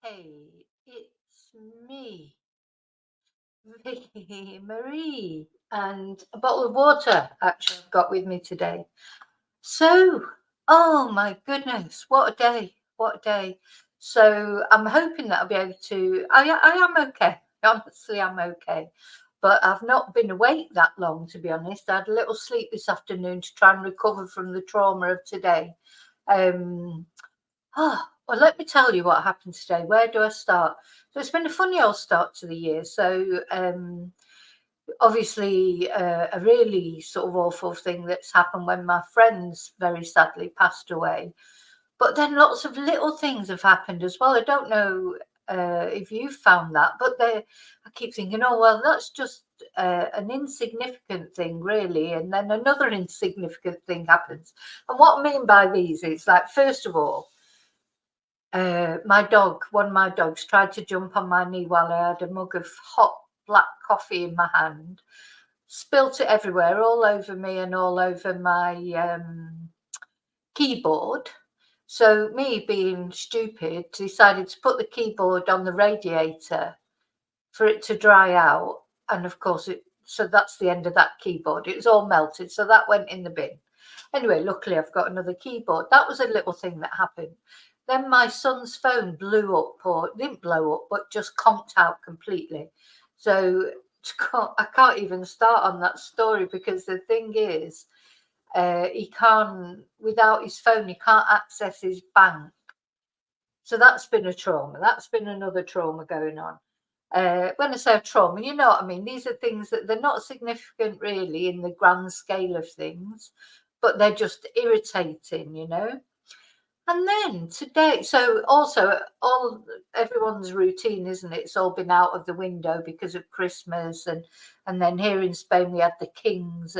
Hey, it's me, Vicky Marie, and a bottle of water actually I've got with me today. So, oh my goodness, what a day! What a day. So, I'm hoping that I'll be able to. I am okay. Honestly, I'm okay. But I've not been awake that long, to be honest. I had a little sleep this afternoon to try and recover from the trauma of today. Um, well, let me tell you what happened today. Where do I start? So it's been a funny old start to the year. So obviously, a really sort of awful thing that's happened when my friends very sadly passed away. But then lots of little things have happened as well. I don't know if you've found that, but I keep thinking, oh well, that's just an insignificant thing, really, and then another insignificant thing happens. And what I mean by these is, like, first of all, one of my dogs, tried to jump on my knee while I had a mug of hot black coffee in my hand, spilt it everywhere, all over me and all over my keyboard. So me, being stupid, decided to put the keyboard on the radiator for it to dry out. And of course, so that's the end of that keyboard. It was all melted, so that went in the bin. Anyway, luckily I've got another keyboard. That was a little thing that happened. Then my son's phone blew up, or didn't blow up, but just conked out completely. So I can't even start on that story, because the thing is, he can't, without his phone, he can't access his bank. So that's been a trauma. That's been another trauma going on. When I say trauma, you know what I mean. These are things that they're not significant really in the grand scale of things, but they're just irritating, you know. And then today, so also everyone's routine, isn't it? It's all been out of the window because of Christmas, and then here in Spain we had the Kings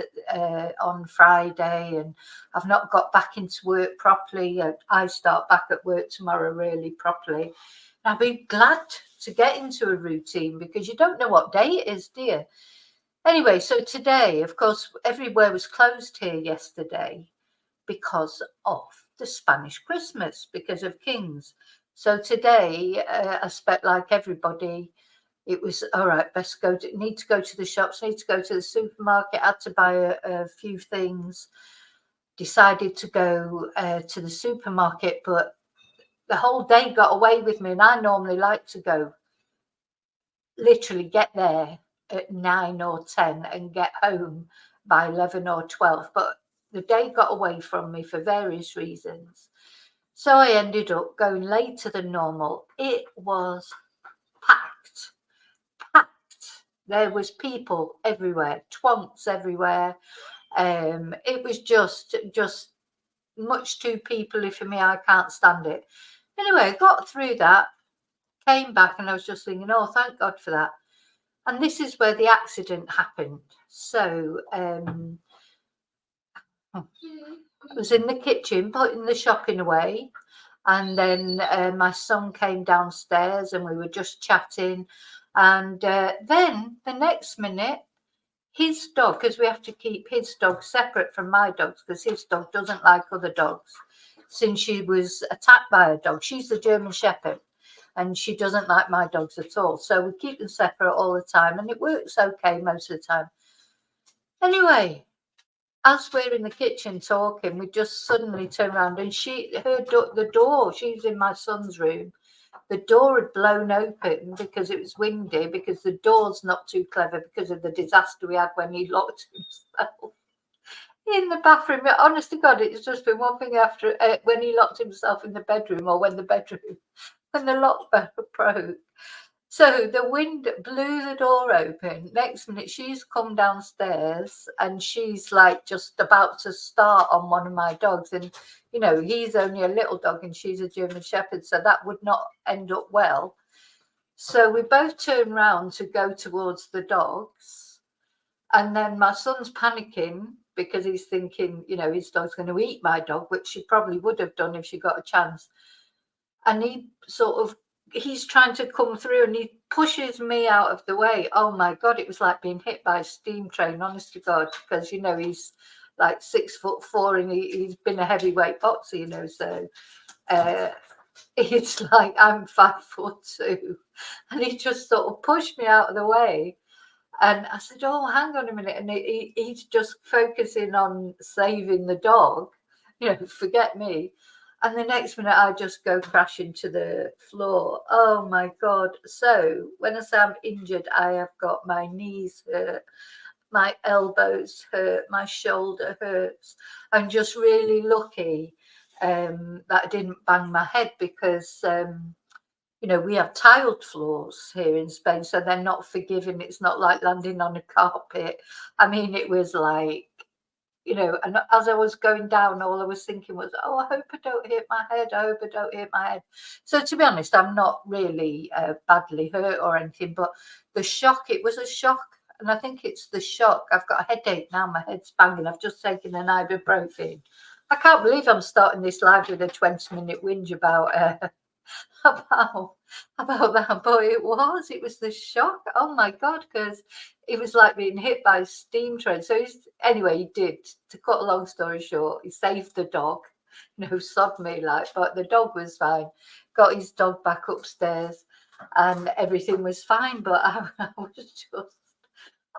on Friday, and I've not got back into work properly. I start back at work tomorrow really properly. I'll be glad to get into a routine, because you don't know what day it is, do you? Anyway, so today, of course, everywhere was closed here yesterday because of the Spanish Christmas, because of Kings. So today, I expect, like everybody, it was all right. Best need to go to the shops, need to go to the supermarket. Had to buy a few things. Decided to go to the supermarket, but the whole day got away with me. And I normally like to go, literally get there at 9 or 10 and get home by 11 or 12. But the day got away from me for various reasons. So I ended up going later than normal. It was packed, packed. There was people everywhere, twonks everywhere. It was just much too peoply for me. I can't stand it. Anyway, I got through that, came back, and I was just thinking, oh, thank God for that. And this is where the accident happened. So I was in the kitchen putting the shopping away, and then my son came downstairs and we were just chatting. And then the next minute, his dog, because we have to keep his dog separate from my dogs, because his dog doesn't like other dogs, since she was attacked by a dog. She's the German Shepherd, and she doesn't like my dogs at all. So we keep them separate all the time, and it works okay most of the time. Anyway, as we're in the kitchen talking, we just suddenly turn around, and the door, she's in my son's room. The door had blown open because it was windy, because the door's not too clever because of the disaster we had when he locked himself in the bathroom. But honest to God, it's just been one thing after, when he locked himself in the bedroom, or when the lock broke. So the wind blew the door open. Next minute, she's come downstairs and she's like just about to start on one of my dogs. And, you know, he's only a little dog and she's a German Shepherd, so that would not end up well. So we both turn around to go towards the dogs. And then my son's panicking because he's thinking, you know, his dog's going to eat my dog, which she probably would have done if she got a chance. And he's trying to come through and he pushes me out of the way. Oh my God, it was like being hit by a steam train, honest to God, because, you know, he's like 6'4" and he's been a heavyweight boxer, you know, so it's like I'm 5'2", and he just sort of pushed me out of the way. And I said, "Oh, hang on a minute," and he's just focusing on saving the dog, forget me. And the next minute, I just go crashing to the floor. Oh my God! So when I say I'm injured, I have got my knees hurt, my elbows hurt, my shoulder hurts. I'm just really lucky that I didn't bang my head because we have tiled floors here in Spain, so they're not forgiving. It's not like landing on a carpet. I mean, it was like, and as I was going down, all I was thinking was, oh, I hope I don't hit my head. I hope I don't hit my head. So to be honest, I'm not really badly hurt or anything, but the shock, it was a shock. And I think it's the shock. I've got a headache now. My head's banging. I've just taken an ibuprofen. I can't believe I'm starting this live with a 20-minute whinge about about that, but it was the shock. Oh my God, because it was like being hit by a steam train. So anyway, he did, to cut a long story short, he saved the dog. Sod me, like, but the dog was fine. Got his dog back upstairs and everything was fine, but I was just,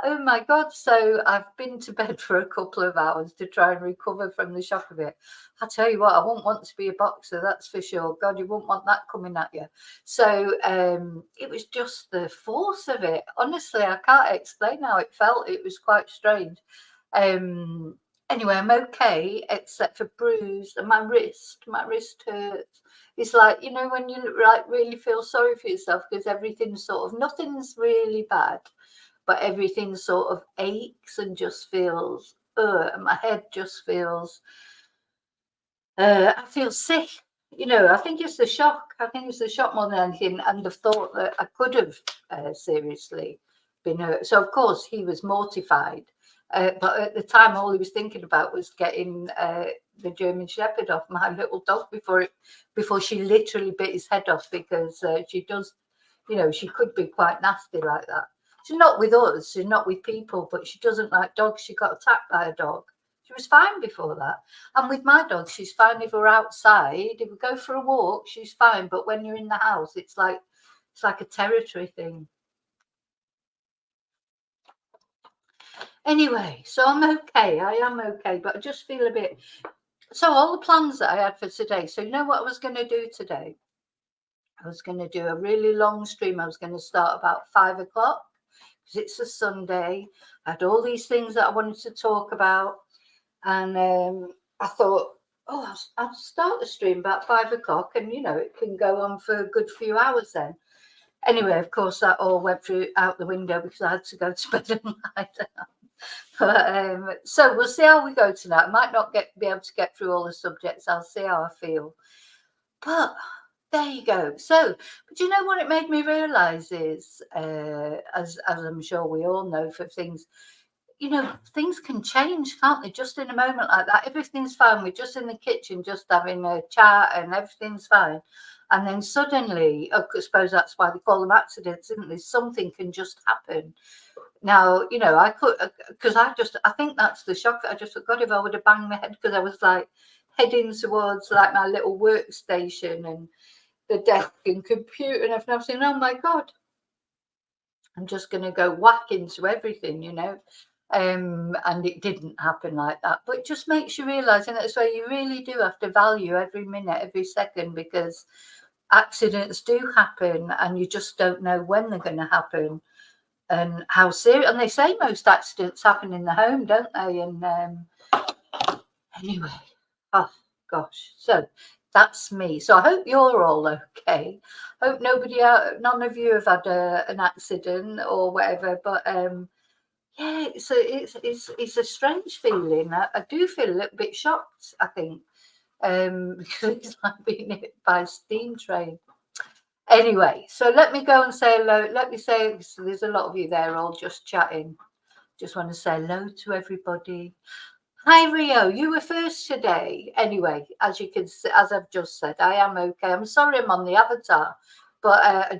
oh my God. So I've been to bed for a couple of hours to try and recover from the shock of it. I tell you what, I wouldn't want to be a boxer, that's for sure. God, you wouldn't want that coming at you. So it was just the force of it. Honestly, I can't explain how it felt. It was quite strange. Anyway, I'm okay, except for bruise and my wrist hurts. It's like, when you like really feel sorry for yourself because everything's sort of, nothing's really bad, but everything sort of aches and just feels, and my head just feels, I feel sick. I think it's the shock. I think it's the shock more than anything, and the thought that I could have seriously been hurt. So, of course, he was mortified. But at the time, all he was thinking about was getting the German Shepherd off my little dog before she literally bit his head off, because she does, she could be quite nasty like that. She's not with us, she's not with people, but she doesn't like dogs. She got attacked by a dog. She was fine before that. And with my dog, she's fine if we're outside. If we go for a walk, she's fine. But when you're in the house, it's like a territory thing. Anyway, so I'm okay. I am okay, but I just feel a bit. So all the plans that I had for today. So you know what I was going to do today? I was going to do a really long stream. I was going to start about 5 o'clock because it's a Sunday. I had all these things that I wanted to talk about. And I thought, oh, I'll start the stream about 5 o'clock, and it can go on for a good few hours then. Anyway, of course, that all went out the window because I had to go to bed and lie down. But, so we'll see how we go tonight. I might not be able to get through all the subjects. I'll see how I feel. But there you go. So, but you know what it made me realise is, as I'm sure we all know, for things, things can change, can't they? Just in a moment like that, everything's fine. We're just in the kitchen, just having a chat, and everything's fine. And then suddenly, I suppose that's why they call them accidents, isn't there? Something can just happen. Now, I could, because I think that's the shock that I just forgot. If I would have banged my head, because I was like heading towards like my little workstation and the desk and computer and everything. I was saying, oh my God, I'm just going to go whack into everything, and it didn't happen like that. But it just makes you realise, and that's why you really do have to value every minute, every second, because accidents do happen and you just don't know when they're going to happen and how serious. And they say most accidents happen in the home, don't they? And anyway, oh gosh, so that's me. So I hope you're all okay. Hope none of you have had an accident or whatever. But yeah, it's a strange feeling. I do feel a little bit shocked, I think, because it's like being hit by a steam train. Anyway, so let me go and say hello. Let me say, so there's a lot of you there all just chatting. Just want to say hello to everybody. Hi, Rio. You were first today. Anyway, as you can see, as I've just said, I am okay. I'm sorry I'm on the avatar, but I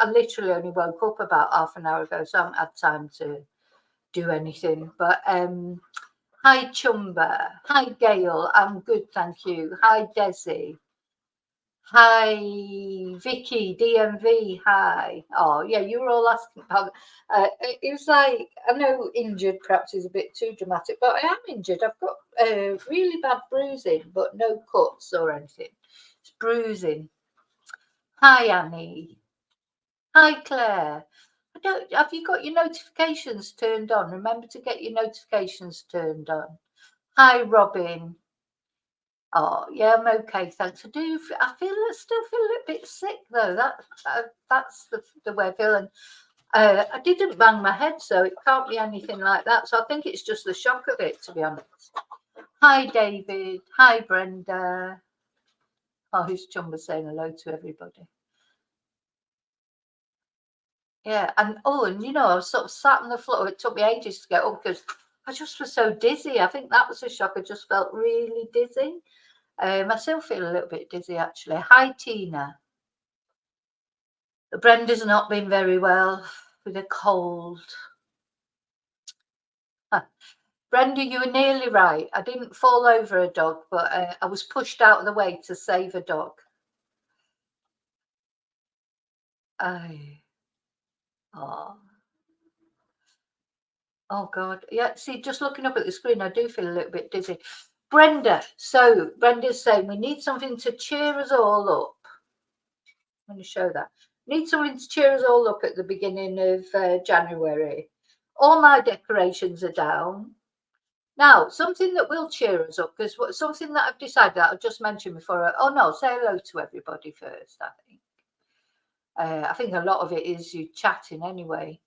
literally only woke up about half an hour ago, so I haven't had time to do anything. But hi, Chumba. Hi, Gail. I'm good, thank you. Hi, Desi. Hi, Vicky, DMV. Hi. Oh, yeah, you were all asking about. It was like, I know injured perhaps is a bit too dramatic, but I am injured. I've got really bad bruising, but no cuts or anything. It's bruising. Hi, Annie. Hi, Claire. I don't. Have you got your notifications turned on? Remember to get your notifications turned on. Hi, Robin. Oh, yeah, I'm okay, thanks. I feel, I still feel a little bit sick though. That's the way I feel. And I didn't bang my head, so it can't be anything like that. So I think it's just the shock of it, to be honest. Hi, David. Hi, Brenda. Oh, who's Chumba saying hello to everybody? Yeah, and you know, I was sort of sat on the floor. It took me ages to get up because I just was so dizzy. I think that was a shock. I just felt really dizzy. I still feel a little bit dizzy actually. Hi, Tina. Brenda's not been very well with a cold. Brenda, you were nearly right. I didn't fall over a dog, but I was pushed out of the way to save a dog. I, oh, oh God. Yeah, see, just looking up at the screen, I do feel a little bit dizzy. Brenda, so Brenda's saying we need something to cheer us all up. I'm going to show that. Need something to cheer us all up at the beginning of January. All my decorations are down. Now, something that will cheer us up, because something that I've decided that I've just mentioned before. Oh no, say hello to everybody first. I think a lot of it is you chatting anyway.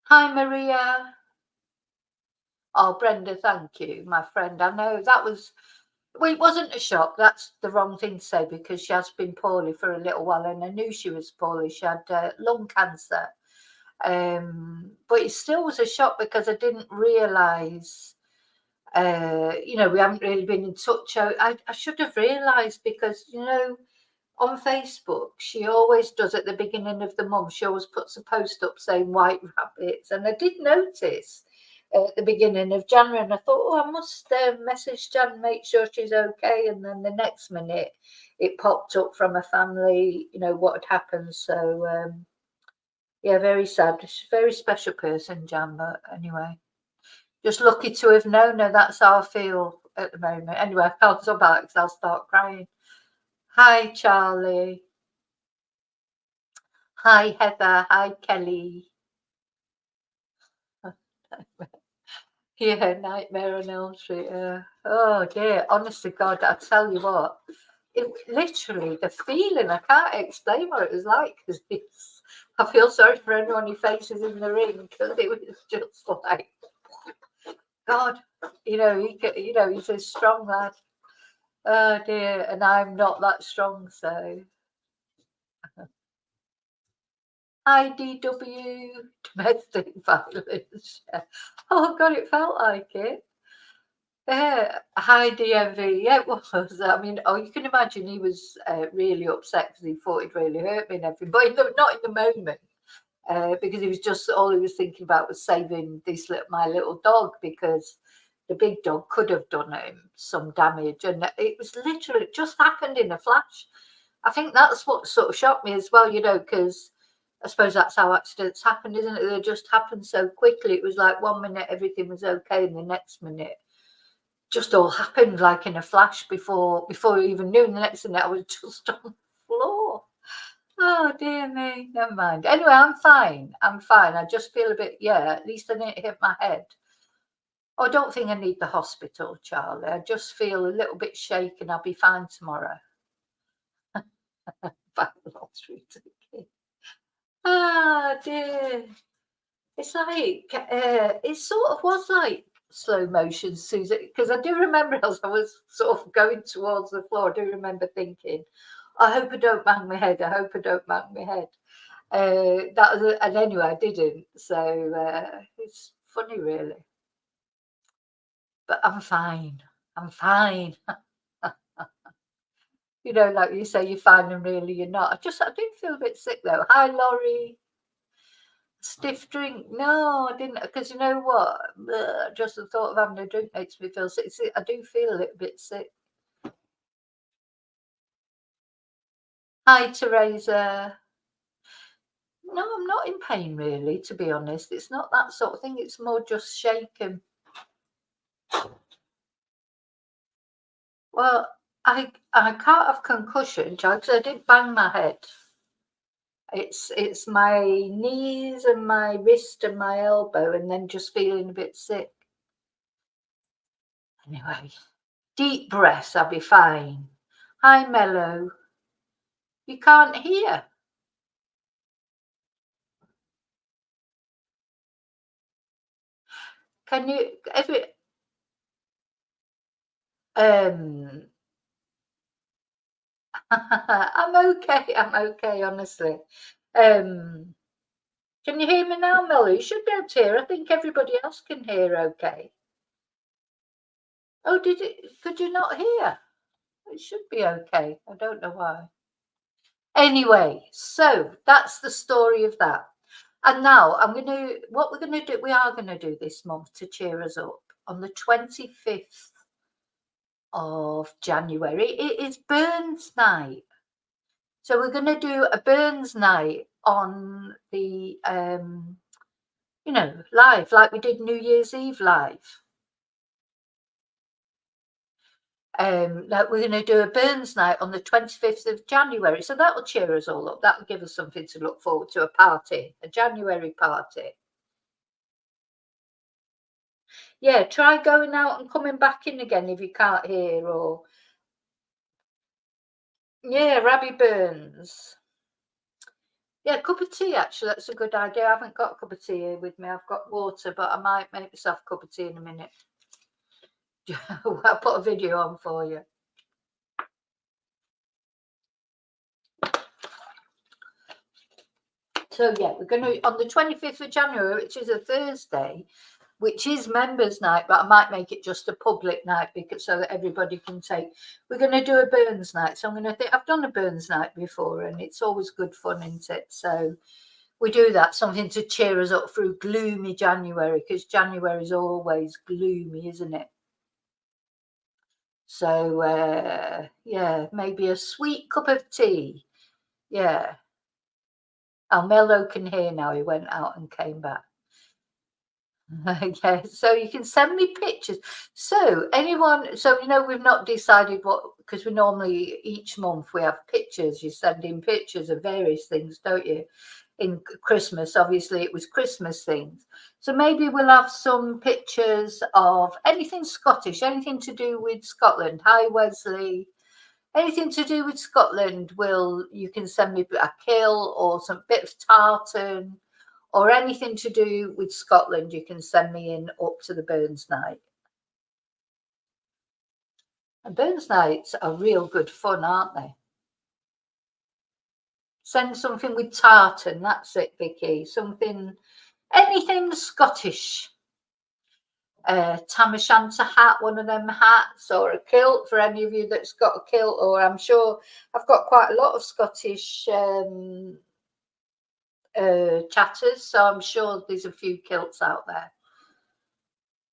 Hi, Maria. Oh, Brenda, thank you, my friend. I know that was. Well, it wasn't a shock. That's the wrong thing to say because she has been poorly for a little while, and I knew she was poorly. She had lung cancer, but it still was a shock because I didn't realise. We haven't really been in touch. I should have realised because, on Facebook, she always does at the beginning of the month, she always puts a post up saying white rabbits. And I did notice at the beginning of January, and I thought, oh, I must message Jan, make sure she's okay. And then the next minute, it popped up from a family, what had happened. So, yeah, very sad. She's a very special person, Jan, but anyway. Just lucky to have known her. That's how I feel at the moment. Anyway, I can't stop about it because I'll start crying. Hi, Charlie. Hi, Heather. Hi, Kelly. Yeah, Nightmare on Elm Street. Oh dear, honest to God, I tell you what, it literally the feeling I can't explain what it was like because I feel sorry for anyone who faces in the ring because it was just like God, he's a strong lad. Oh dear, and I'm not that strong, so. IDW, domestic violence. Oh God, it felt like it. Yeah, hi DMV. Yeah, it was. I mean, you can imagine he was really upset because he thought he'd really hurt me and everything, but not in the moment. Because he was just all he was thinking about was saving my little dog because the big dog could have done him some damage, and it was literally it just happened in a flash. I think that's what sort of shocked me as well, because I suppose that's how accidents happen, isn't it? They just happen so quickly. It was like 1 minute everything was okay, and the next minute just all happened like in a flash before I even knew. And the next minute I was just on the floor. Oh dear me, never mind. Anyway, I'm fine. I'm fine. I just feel a bit, yeah, at least I didn't hit my head. I don't think I need the hospital, Charlie. I just feel a little bit shaken. I'll be fine tomorrow. Back last week. Ah dear. It's like, it sort of was like slow motion, Susan, because I do remember as I was sort of going towards the floor, I do remember thinking, I hope I don't bang my head. I hope I don't bang my head. And anyway, I didn't. So it's funny, really. But I'm fine. I'm fine. Like you say, you're fine, and really you're not. I do feel a bit sick though. Hi, Laurie. Stiff drink? No, I didn't. Because you know what? Just the thought of having a drink makes me feel sick. See, I do feel a little bit sick. Hi, Teresa. No, I'm not in pain, really, to be honest. It's not that sort of thing. It's more just shaken. Well, I can't have concussion because I didn't bang my head. It's my knees and my wrist and my elbow, and then just feeling a bit sick. Anyway, deep breaths, I'll be fine. Hi, Mello. You can't hear. Can you? If it, I'm okay. I'm okay, honestly. Can you hear me now, Mello? You should be able to hear. I think everybody else can hear okay. Oh, did it? Could you not hear? It should be okay. I don't know why. Anyway, so that's the story of that. And now what we're going to do, we are going to do this month to cheer us up on the 25th of January. It is Burns Night. So we're going to do a Burns Night on the, live, like we did New Year's Eve live. Like we're going to do a Burns Night on the 25th of January. So that will cheer us all up. That will give us something to look forward to, a January party. Yeah, try going out and coming back in again if you can't hear, or yeah, Rabbi Burns. Yeah, a cup of tea, actually, that's a good idea. I haven't got a cup of tea here with me. I've got water, but I might make myself a cup of tea in a minute. I'll put a video on for you. So yeah, we're going to, on the 25th of January, which is a Thursday, which is members night, but I might make it just a public night because so that everybody can take. We're going to do a Burns night. So I'm going to think, I've done a Burns night before and it's always good fun, isn't it? So we do that, something to cheer us up through gloomy January, because January is always gloomy, isn't it? So yeah, maybe a sweet cup of tea. Yeah. Mello can hear now. He went out and came back. Yeah, so you can send me pictures. So anyone, so we've not decided what, because we normally each month we have pictures. You send in pictures of various things, don't you? In Christmas, obviously it was Christmas things. So maybe we'll have some pictures of anything Scottish, anything to do with Scotland. Hi, Wesley. Anything to do with Scotland, you can send me a kill or some bit of tartan or anything to do with Scotland. You can send me in up to the Burns night. And Burns nights are real good fun, aren't they? Send something with tartan. That's it, Vicky. Anything Scottish. Tam O'Shanter hat, one of them hats, or a kilt for any of you that's got a kilt. Or I'm sure I've got quite a lot of Scottish chatters, so I'm sure there's a few kilts out there.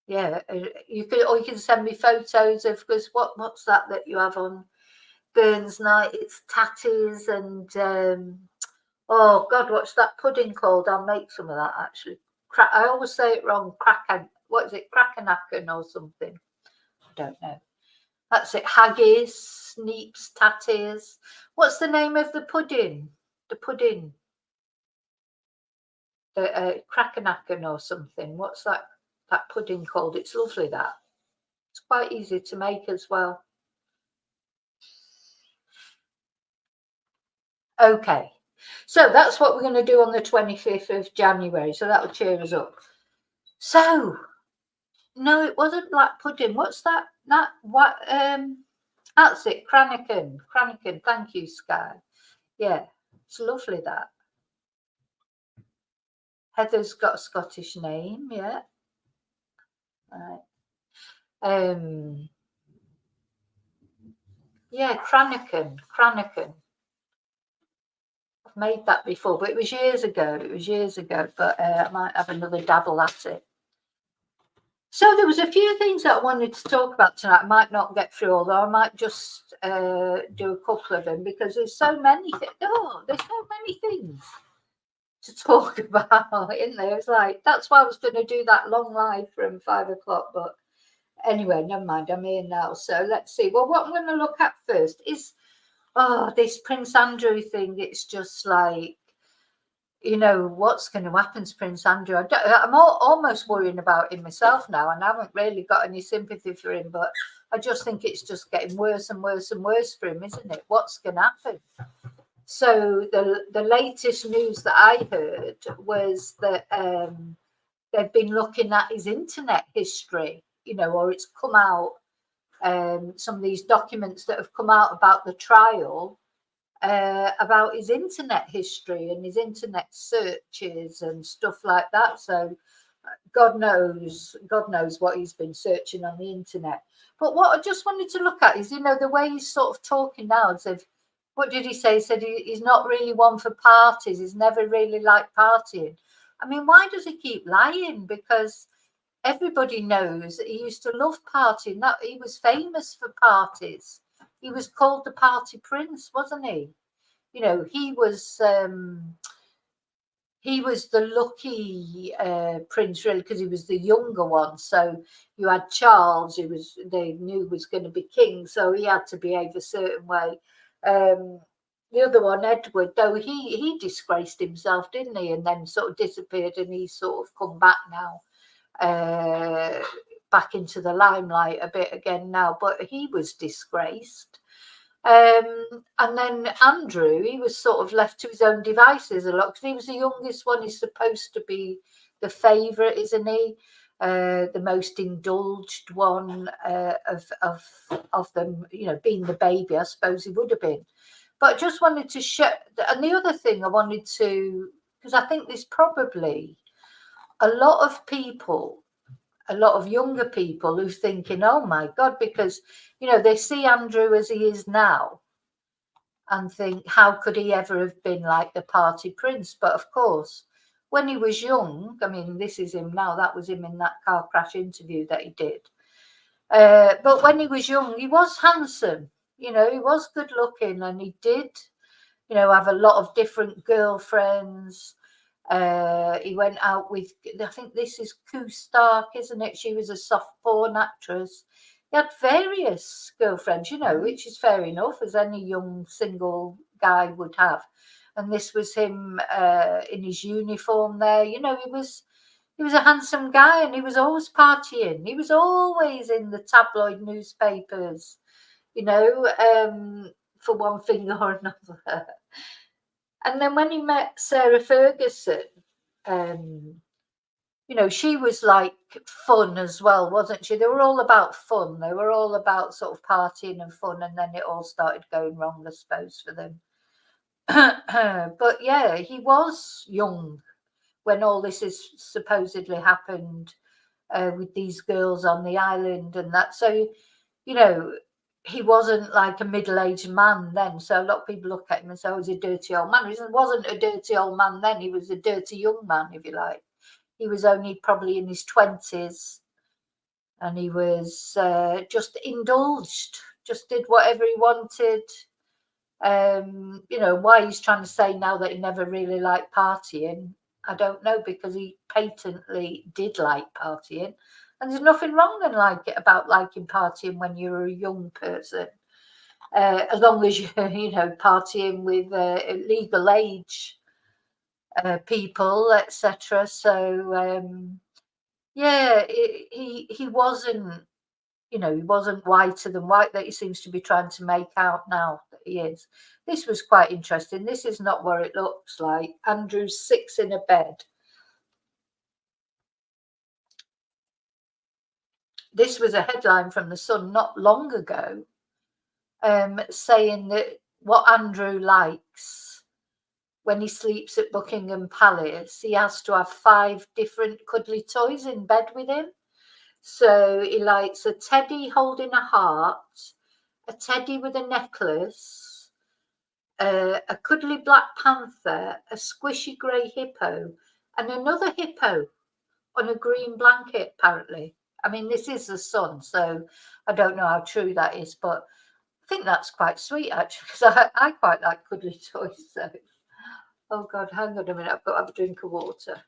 Yeah, you can send me photos of, because what's that you have on Burns night? It's tatties and oh God, what's that pudding called? I'll make some of that actually. I always say it wrong. What is it? Crackernacken or something? I don't know. That's it. Haggis, sneeps, tatties. What's the name of the pudding? The pudding. The Crackernacken or something. What's that pudding called? It's lovely, that. It's quite easy to make as well. Okay. So that's what we're going to do on the 25th of January. So that will cheer us up. So, no, it wasn't black pudding. What's that? That's it. Cranachan. Thank you, Sky. Yeah, it's lovely, that. Heather's got a Scottish name, yeah. Right. Yeah, Cranachan. I've made that before, but it was years ago. But I might have another dabble at it. So there was a few things that I wanted to talk about tonight. I might not get through, although I might just do a couple of them because there's so many. There's so many things to talk about, isn't there? It's like that's why I was going to do that long live from 5 o'clock, but anyway, never mind. I'm here now, so let's see. Well, what I'm going to look at first is this Prince Andrew thing. It's just like, what's going to happen to Prince Andrew? I'm almost worrying about him myself now, and I haven't really got any sympathy for him, but I just think it's just getting worse and worse and worse for him, isn't it? What's going to happen? So the latest news that I heard was that they've been looking at his internet history, or it's come out, some of these documents that have come out about the trial, about his internet history and his internet searches and stuff like that. So God knows what he's been searching on the internet. But what I just wanted to look at is, the way he's sort of talking now, as if, what did he say? He said he's not really one for parties. He's never really liked partying. I mean, why does he keep lying? Because everybody knows that he used to love partying. That he was famous for parties. He was called the Party Prince, wasn't he? He was the lucky prince, really, because he was the younger one. So you had Charles, who they knew was going to be king, so he had to behave a certain way. The other one, Edward, though he disgraced himself, didn't he? And then sort of disappeared, and he's sort of come back now, back into the limelight a bit again now. But he was disgraced. And then Andrew, he was sort of left to his own devices a lot because he was the youngest one. He's supposed to be the favourite, isn't he? The most indulged one of them, being the baby, I suppose he would have been. But I just wanted to show, and the other thing I wanted to, because I think there's probably a lot of people, a lot of younger people who are thinking, oh my God, because, they see Andrew as he is now and think, how could he ever have been like the Party Prince? But of course, when he was young, I mean, this is him now, that was him in that car crash interview that he did. But when he was young, he was handsome, he was good looking, and he did, have a lot of different girlfriends. He went out with, I think this is Koo Stark, isn't it? She was a soft porn actress. He had various girlfriends, which is fair enough, as any young single guy would have. And this was him in his uniform there. He was a handsome guy, and he was always partying. He was always in the tabloid newspapers, for one thing or another. And then when he met Sarah Ferguson, she was like fun as well, wasn't she? They were all about fun. They were all about sort of partying and fun, and then it all started going wrong, I suppose, for them. But yeah, he was young when all this is supposedly happened, with these girls on the island and that. So, he wasn't like a middle-aged man then. So a lot of people look at him and say, oh, he's a dirty old man. He wasn't a dirty old man then. He was a dirty young man, if you like. He was only probably in his 20s, and he was just indulged, just did whatever he wanted. Why he's trying to say now that he never really liked partying, I don't know, because he patently did like partying. And there's nothing wrong about liking partying when you're a young person, as long as you're, partying with legal age people, etc. So yeah, he wasn't, he wasn't whiter than white that he seems to be trying to make out now that he is. This was quite interesting. This is not what it looks like. Andrew sits in a bed. This was a headline from The Sun not long ago, saying that what Andrew likes when he sleeps at Buckingham Palace, he has to have 5 different cuddly toys in bed with him. So he likes a teddy holding a heart, a teddy with a necklace, a cuddly black panther, a squishy grey hippo, and another hippo on a green blanket, apparently. I mean, this is the son, so I don't know how true that is, but I think that's quite sweet actually, because I quite like cuddly toys. So, oh God, hang on a minute, I've got to have a drink of water.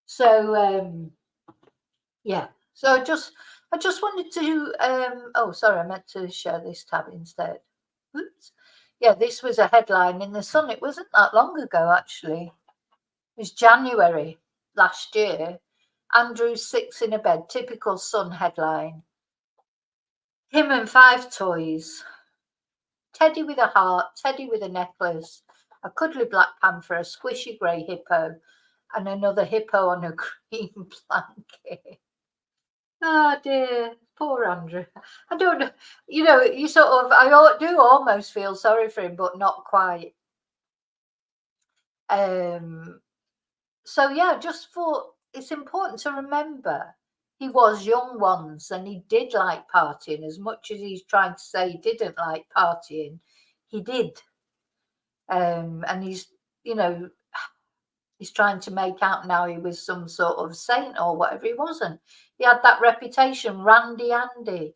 So, yeah. So I just wanted to. Oh, sorry, I meant to share this tab instead. Oops. Yeah, this was a headline in the Sun. It wasn't that long ago, actually. It was January last year. Andrew 6 in a bed, typical Sun headline. Him and 5 toys. Teddy with a heart, Teddy with a necklace, a cuddly black panther, a squishy grey hippo, and another hippo on a green blanket. Oh dear, poor Andrew. I don't know. You know, you sort of, do almost feel sorry for him, but not quite. So yeah, just thought it's important to remember he was young once and he did like partying. As much as he's trying to say he didn't like partying, he did. And he's, you know, he's trying to make out now he was some sort of saint or whatever. He wasn't. He had that reputation, Randy Andy,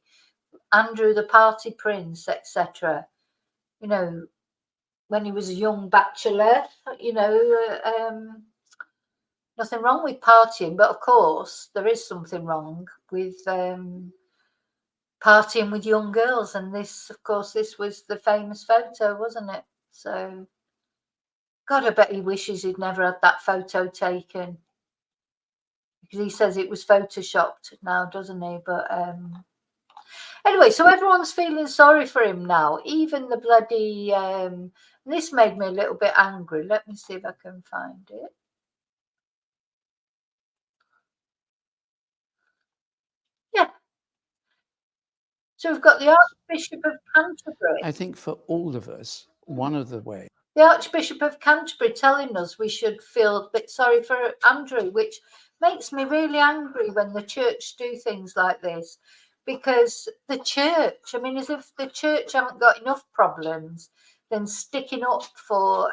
Andrew the party prince, etc. You know, when he was a young bachelor, you know, nothing wrong with partying, but of course there is something wrong with partying with young girls. And this, of course, this was the famous photo, wasn't it? So, God, I bet he wishes he'd never had that photo taken, because he says it was photoshopped now, doesn't he? But anyway, so everyone's feeling sorry for him now. Even the bloody this made me a little bit angry. Let me see if I can find it. Yeah. So we've got the Archbishop of Canterbury. I think for all of us, one of the ways. The Archbishop of Canterbury telling us we should feel a bit sorry for Andrew, which makes me really angry when the church do things like this. Because the church, I mean, as if the church haven't got enough problems, then sticking up for,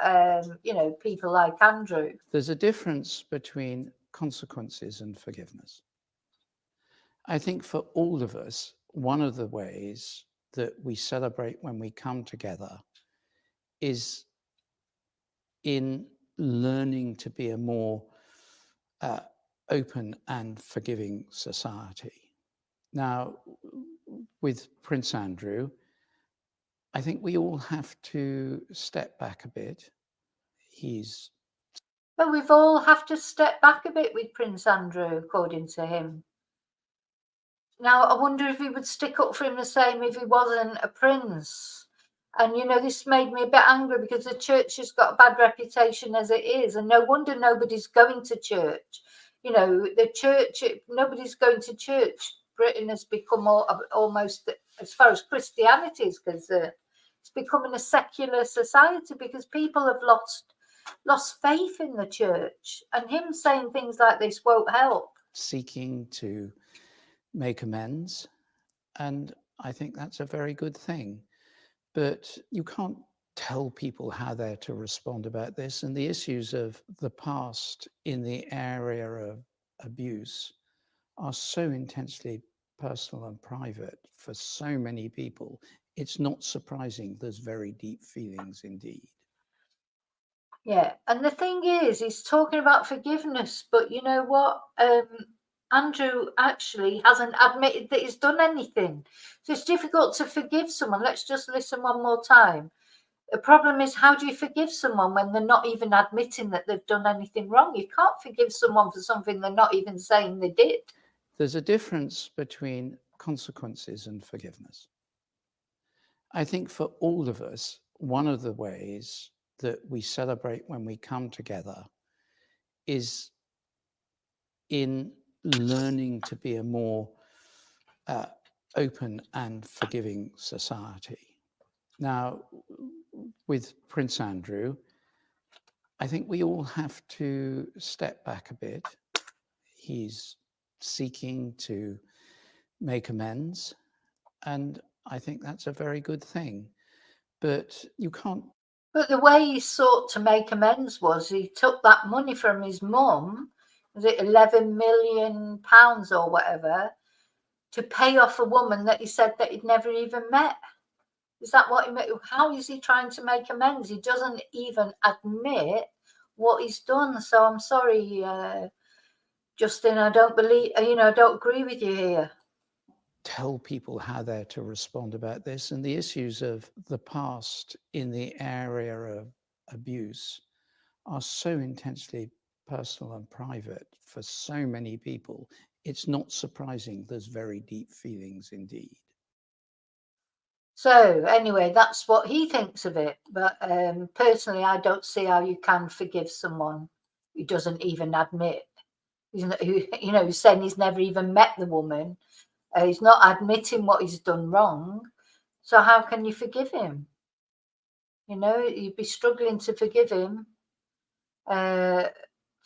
you know, people like Andrew. There's a difference between consequences and forgiveness. I think for all of us, one of the ways that we celebrate when we come together is in learning to be a more open and forgiving society. Now, with Prince Andrew, I think we all have to step back a bit. Well, we've all have to step back a bit with Prince Andrew, according to him. Now, I wonder if he would stick up for him the same if he wasn't a prince. And, you know, this made me a bit angry because the church has got a bad reputation as it is. And no wonder nobody's going to church. You know, the church, nobody's going to church. Britain has become almost, as far as Christianity is concerned, it's becoming a secular society because people have lost faith in the church. And him saying things like this won't help. Seeking to make amends, and I think that's a very good thing. But you can't tell people how they're to respond about this, and the issues of the past in the area of abuse are so intensely personal and private for so many people. It's not surprising there's very deep feelings indeed. Yeah, and the thing is, he's talking about forgiveness, but you know what? Andrew actually hasn't admitted that he's done anything. So it's difficult to forgive someone. Let's just listen one more time. The problem is, how do you forgive someone when they're not even admitting that they've done anything wrong? You can't forgive someone for something they're not even saying they did. There's a difference between consequences and forgiveness. I think for all of us, one of the ways that we celebrate when we come together is in learning to be a more open and forgiving society. Now, with Prince Andrew, I think we all have to step back a bit. He's seeking to make amends, and I think that's a very good thing. But you can't But the way he sought to make amends was he took that money from his mum, was it £11 million or whatever, to pay off a woman that he said that he'd never even met. Is that what he meant? How is he trying to make amends? He doesn't even admit what he's done. So I'm sorry, Justin, I don't believe, I don't agree with you here. Tell people how they're to respond about this, and the issues of the past in the area of abuse are so intensely personal and private for so many people. It's not surprising there's very deep feelings indeed. So anyway, that's what he thinks of it. But personally, I don't see how you can forgive someone who doesn't even admit, who's saying he's never even met the woman. He's not admitting what he's done wrong. So how can you forgive him? You'd be struggling to forgive him for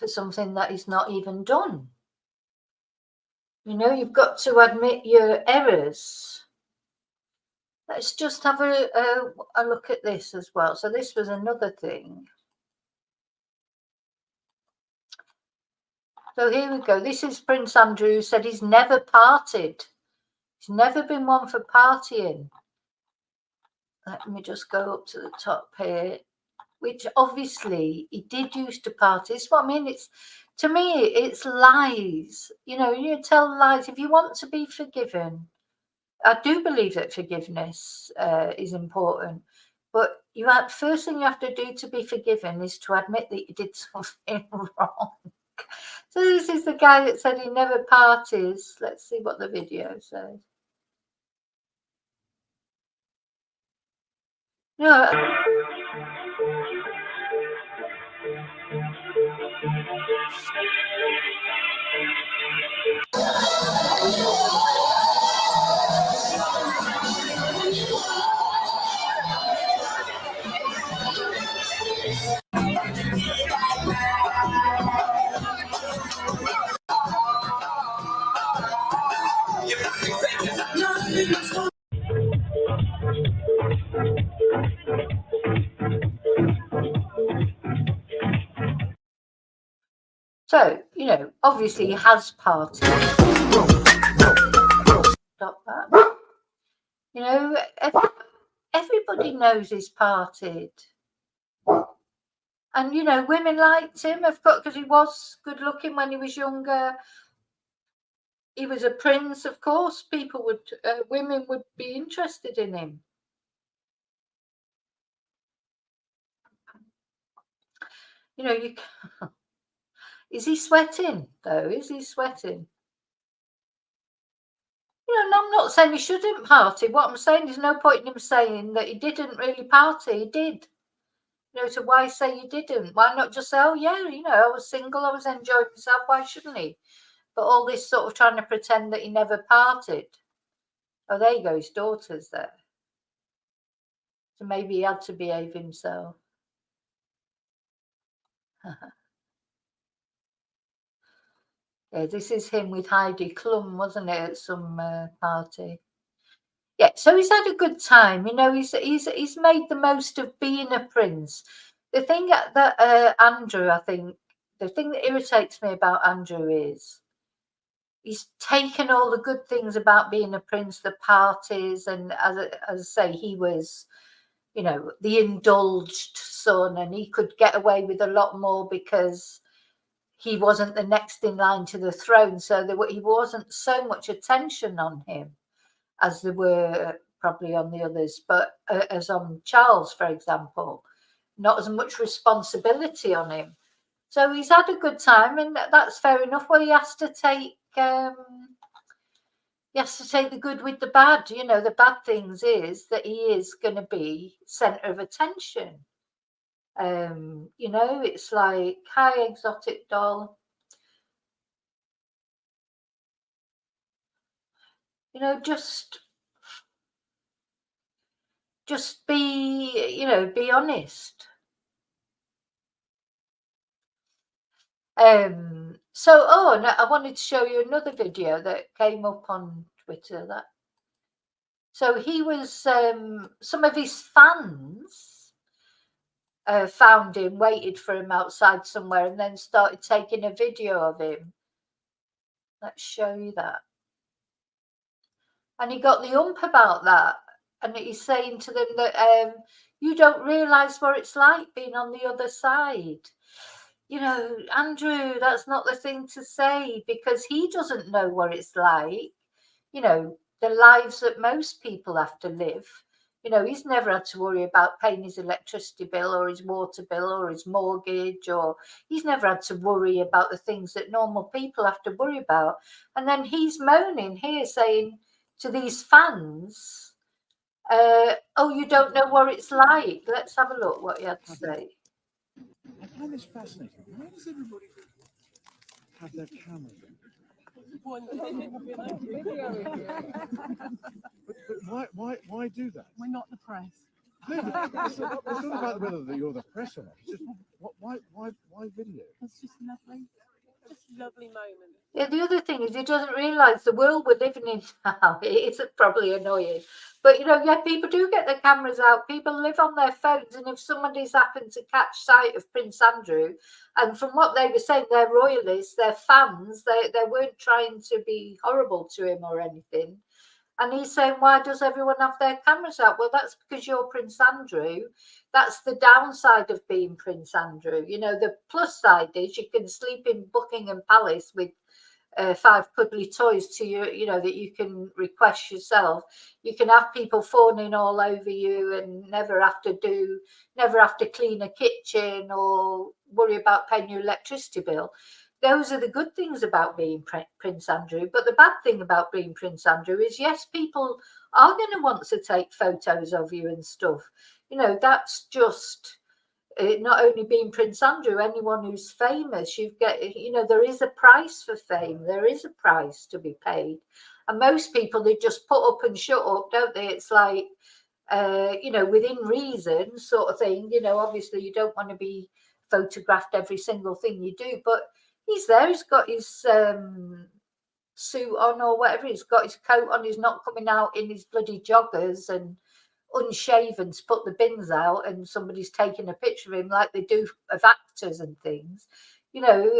something that he's not even done. You've got to admit your errors. Let's just have a look at this as well. So this was another thing. So here we go. This is Prince Andrew, who said he's never partied. He's never been one for partying. Let me just go up to the top here, which obviously he did used to party. It's what I mean. To me, it's lies. You tell lies. If you want to be forgiven, I do believe that forgiveness is important. But first thing you have to do to be forgiven is to admit that you did something wrong. So this is the guy that said he never parties. Let's see what the video says. No. So, obviously he has partied. Stop that. Everybody knows he's partied. And, women liked him, of course, because he was good looking when he was younger. He was a prince, of course. Women would be interested in him. Is he sweating, though? Is he sweating? I'm not saying he shouldn't party. What I'm saying is no point in him saying that he didn't really party. He did. So why say you didn't? Why not just say, oh, yeah, I was single, I was enjoying myself. Why shouldn't he? But all this sort of trying to pretend that he never partied. Oh, there you go, his daughter's there. So maybe he had to behave himself. Yeah, this is him with Heidi Klum, wasn't it, at some party? Yeah, so he's had a good time. He's made the most of being a prince. The thing that Andrew, I think, the thing that irritates me about Andrew is he's taken all the good things about being a prince, the parties, and as I say, he was, the indulged son, and he could get away with a lot more because he wasn't the next in line to the throne. So he wasn't so much attention on him as there were probably on the others. But as on Charles, for example, not as much responsibility on him. So he's had a good time, and that's fair enough. Well, he has to take the good with the bad. The bad things is that he is going to be centre of attention. It's like, hi, exotic doll. Just be honest. No, I wanted to show you another video that came up on Twitter. So he was, some of his fans found him, waited for him outside somewhere, and then started taking a video of him. Let's show you that. And he got the ump about that. And he's saying to them that you don't realise what it's like being on the other side. You know, Andrew, that's not the thing to say, because he doesn't know what it's like. You know, the lives that most people have to live. You know, he's never had to worry about paying his electricity bill or his water bill or his mortgage, or he's never had to worry about the things that normal people have to worry about. And then he's moaning here, saying to these fans, oh, you don't know what it's like. Let's have a look what he had to say. I find this fascinating. Why does everybody have their cameras on? But why do that? We're not the press. No, it's not about whether you're the press or not. It's just why video? It's just lovely. Just lovely moment. Yeah, the other thing is he doesn't realise the world we're living in now. It's probably annoying. But, you know, yeah, people do get their cameras out. People live on their phones. And if somebody's happened to catch sight of Prince Andrew, and from what they were saying, they're royalists, they're fans, they weren't trying to be horrible to him or anything. And he's saying, why does everyone have their cameras out? Well, that's because you're Prince Andrew. That's the downside of being Prince Andrew. You know, the plus side is you can sleep in Buckingham Palace with 5 cuddly toys to you know, that you can request yourself. You can have people fawning all over you and never have to clean a kitchen or worry about paying your electricity bill. Those are the good things about being Prince Andrew. But the bad thing about being Prince Andrew is, yes, people are going to want to take photos of you and stuff. You know, that's just not only being Prince Andrew, anyone who's famous, you know, there is a price for fame. There is a price to be paid. And most people, they just put up and shut up, don't they? It's like, you know, within reason sort of thing. You know, obviously you don't want to be photographed every single thing you do, but he's there, he's got his suit on or whatever, he's got his coat on, he's not coming out in his bloody joggers and unshaven to put the bins out, and somebody's taking a picture of him like they do of actors and things. You know,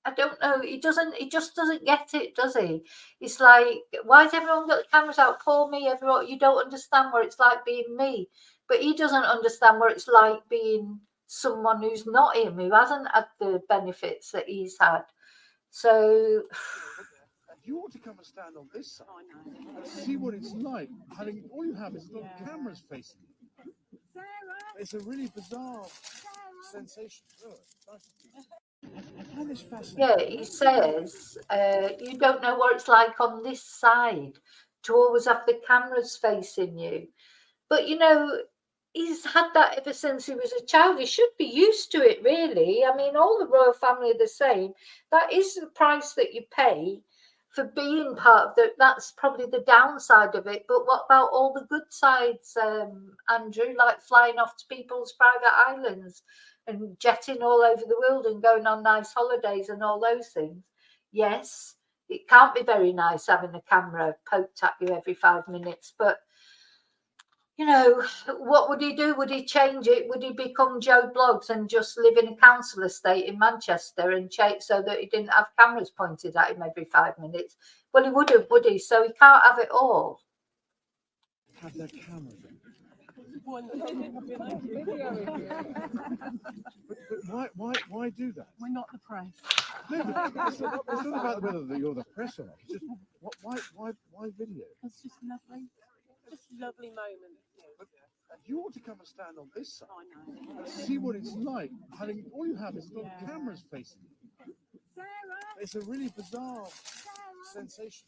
I don't know, he just doesn't get it, does he? It's like, why has everyone got the cameras out? Poor me, everyone, you don't understand what it's like being me. But he doesn't understand what it's like being someone who's not him, who hasn't had the benefits that he's had. So you ought to come and stand on this side and see what it's like having all you have is little cameras facing you. It's a really bizarre sensation. I find this fascinating. yeah, he says you don't know what it's like on this side to always have the cameras facing you. But, you know, he's had that ever since he was a child. He should be used to it, really. I mean, all the royal family are the same. That is the price that you pay for being part of the, that's probably the downside of it. But what about all the good sides, Andrew, like flying off to people's private islands and jetting all over the world and going on nice holidays and all those things? Yes, it can't be very nice having a camera poked at you every 5 minutes, but you know, what would he do? Would he change it? Would he become Joe Bloggs and just live in a council estate in Manchester and change so that he didn't have cameras pointed at him every 5 minutes? Well, he wouldn't, would he? So he can't have it all. Have their cameras on. But why do that? We're not the press. No, it's not about whether you're the press or not. It's just why video? It's just lovely. Just lovely moment. But you ought to come and stand on this side and see what it's like having all you have is little cameras facing you. It's a really bizarre sensation.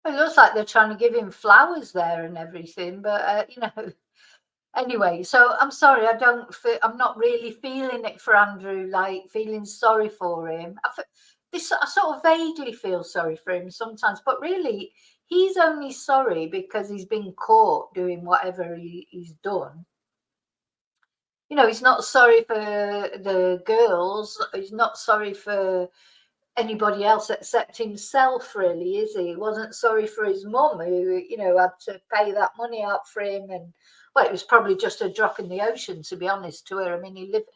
It looks like they're trying to give him flowers there and everything, but you know. Anyway, so I'm sorry, I'm not really feeling it for Andrew, like feeling sorry for him. I sort of vaguely feel sorry for him sometimes, but really, he's only sorry because he's been caught doing whatever he's done. You know, he's not sorry for the girls. He's not sorry for anybody else except himself, really, is he? He wasn't sorry for his mum, who, you know, had to pay that money out for him and well, it was probably just a drop in the ocean, to be honest, to her. I mean, he lived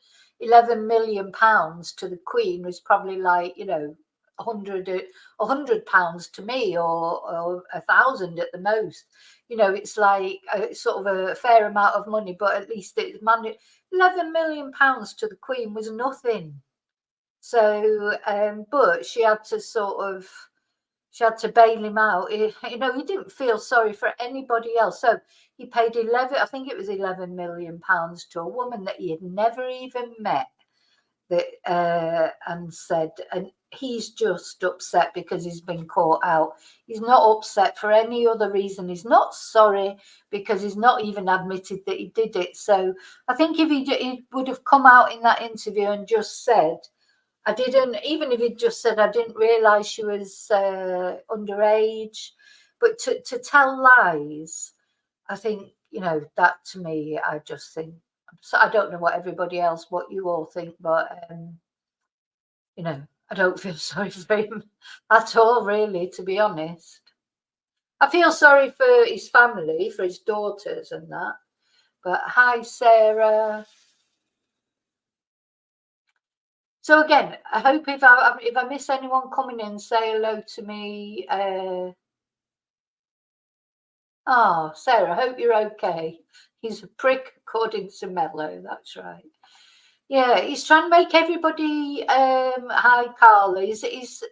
£11 million to the Queen was probably like, you know, £100 to me, or 1,000 at the most. You know, it's like sort of a fair amount of money, but at least it's £11 million to the Queen was nothing. So, but she had to bail him out. You know, he didn't feel sorry for anybody else. So he paid I think it was £11 million to a woman that he had never even met. And said, and he's just upset because he's been caught out. He's not upset for any other reason. He's not sorry because he's not even admitted that he did it. So I think if he would have come out in that interview and just said, I didn't, even if he'd just said, I didn't realise she was underage, but to tell lies, I think, you know, that to me, I just think, so I don't know what you all think, but, you know, I don't feel sorry for him at all, really, to be honest. I feel sorry for his family, for his daughters and that. But hi, Sarah. So again, I hope if I miss anyone coming in, say hello to me. Oh, Sarah, I hope you're okay. He's a prick, according to Mello. That's right. Yeah, he's trying to make everybody. Hi, Carl. He's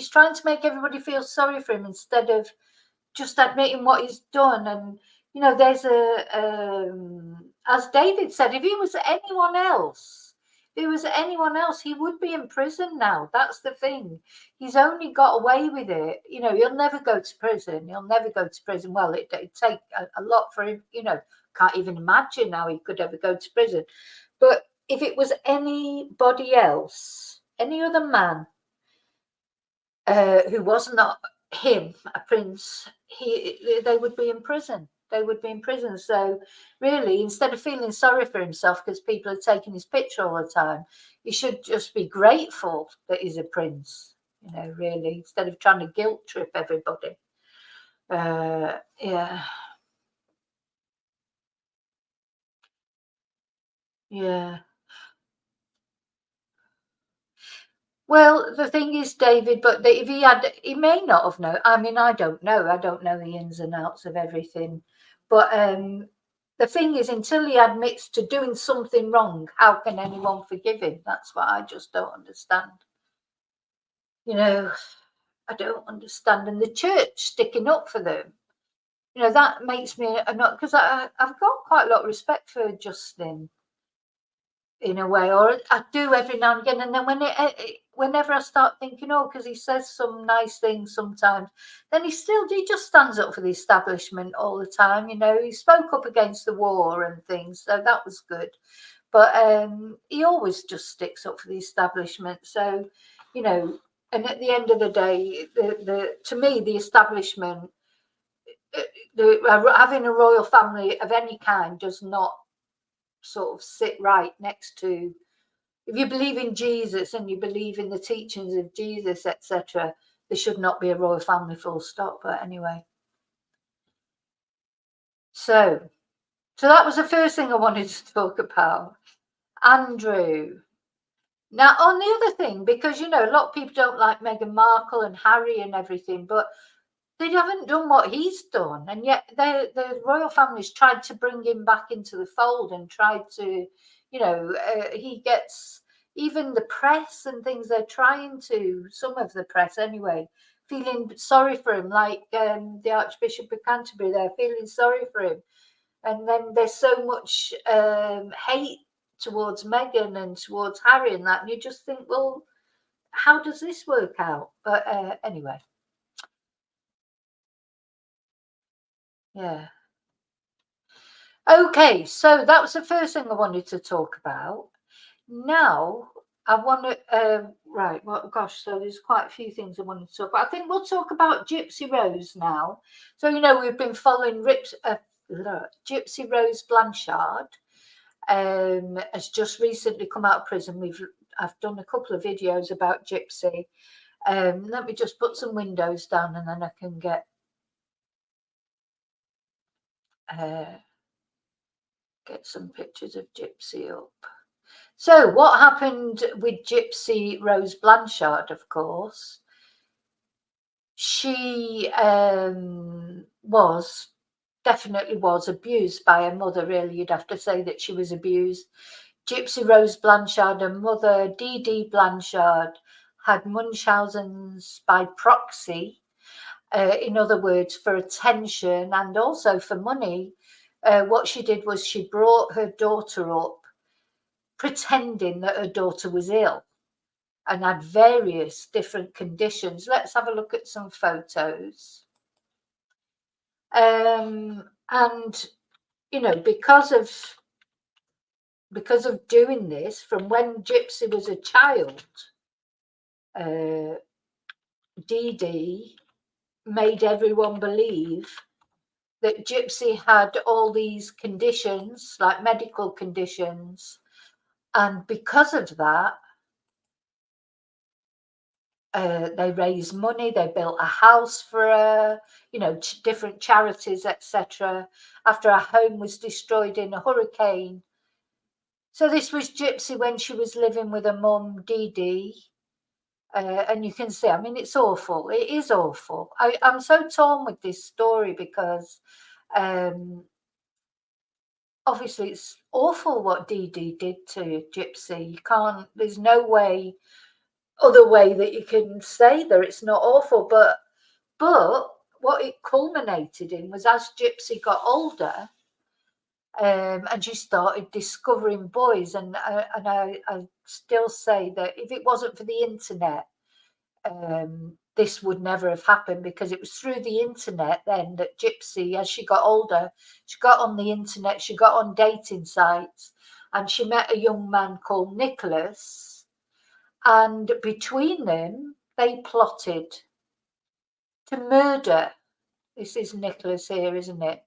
trying to make everybody feel sorry for him instead of just admitting what he's done. And you know, there's as David said, if he was anyone else, he would be in prison now. That's the thing. He's only got away with it. You know, he'll never go to prison. Well, it'd take a lot for him. You know, can't even imagine how he could ever go to prison. But if it was anybody else, any other man who was not him, a prince, they would be in prison. So really, instead of feeling sorry for himself because people are taking his picture all the time, he should just be grateful that he's a prince. You know, really, instead of trying to guilt trip everybody. Yeah. Well, the thing is, David, but if he may not have known. I mean, I don't know. I don't know the ins and outs of everything. But the thing is, until he admits to doing something wrong, how can anyone forgive him? That's what I just don't understand. You know, I don't understand. And the church sticking up for them, you know, that makes me not, because I've got quite a lot of respect for Justin. In a way, or I do every now and again, and then whenever I start thinking, oh, because he says some nice things sometimes, then he just stands up for the establishment all the time. You know, he spoke up against the war and things, so that was good. But he always just sticks up for the establishment. So, you know, and at the end of the day, to me, the establishment, having a royal family of any kind does not sort of sit right next to, if you believe in Jesus and you believe in the teachings of Jesus, etc., there should not be a royal family, full stop. But anyway, so that was the first thing I wanted to talk about. Andrew. Now, on the other thing, because you know a lot of people don't like Meghan Markle and Harry and everything, but they haven't done what he's done, and yet the royal family's tried to bring him back into the fold and tried to, you know, he gets, even the press and things, they're trying to, some of the press anyway, feeling sorry for him, like the Archbishop of Canterbury, they're feeling sorry for him. And then there's so much hate towards Meghan and towards Harry and that, and you just think, well, how does this work out? But anyway. Yeah. Okay, so that was the first thing I wanted to talk about. Now I want to, right, well, gosh, so there's quite a few things I wanted to talk about. I think we'll talk about Gypsy Rose now. So, you know, we've been following Gypsy Rose Blanchard. Has just recently come out of prison. I've done a couple of videos about Gypsy. Let me just put some windows down and then I can get get some pictures of Gypsy up. So what happened with Gypsy Rose Blanchard, of course, she definitely was abused by her mother, really. You'd have to say that she was abused. Gypsy Rose Blanchard, her mother, Dee Dee Blanchard, had Munchausen's by proxy, in other words, for attention and also for money. What she did was she brought her daughter up pretending that her daughter was ill and had various different conditions. Let's have a look at some photos. And, you know, because of doing this, from when Gypsy was a child, Dee Dee made everyone believe that Gypsy had all these conditions, like medical conditions, and because of that, they raised money, they built a house for her, you know, different charities, etc., after her home was destroyed in a hurricane. So this was Gypsy when she was living with her mum, Dee Dee. And you can see, I mean, it's awful. It is awful. I'm so torn with this story because obviously it's awful what Dee Dee did to Gypsy. You can't, there's no other way that you can say that it's not awful. But what it culminated in was, as Gypsy got older, and she started discovering boys, and I still say that if it wasn't for the internet, this would never have happened, because it was through the internet then that Gypsy, as she got older, she got on the internet, she got on dating sites, and she met a young man called Nicholas, and between them they plotted to murder. This is Nicholas here, isn't it?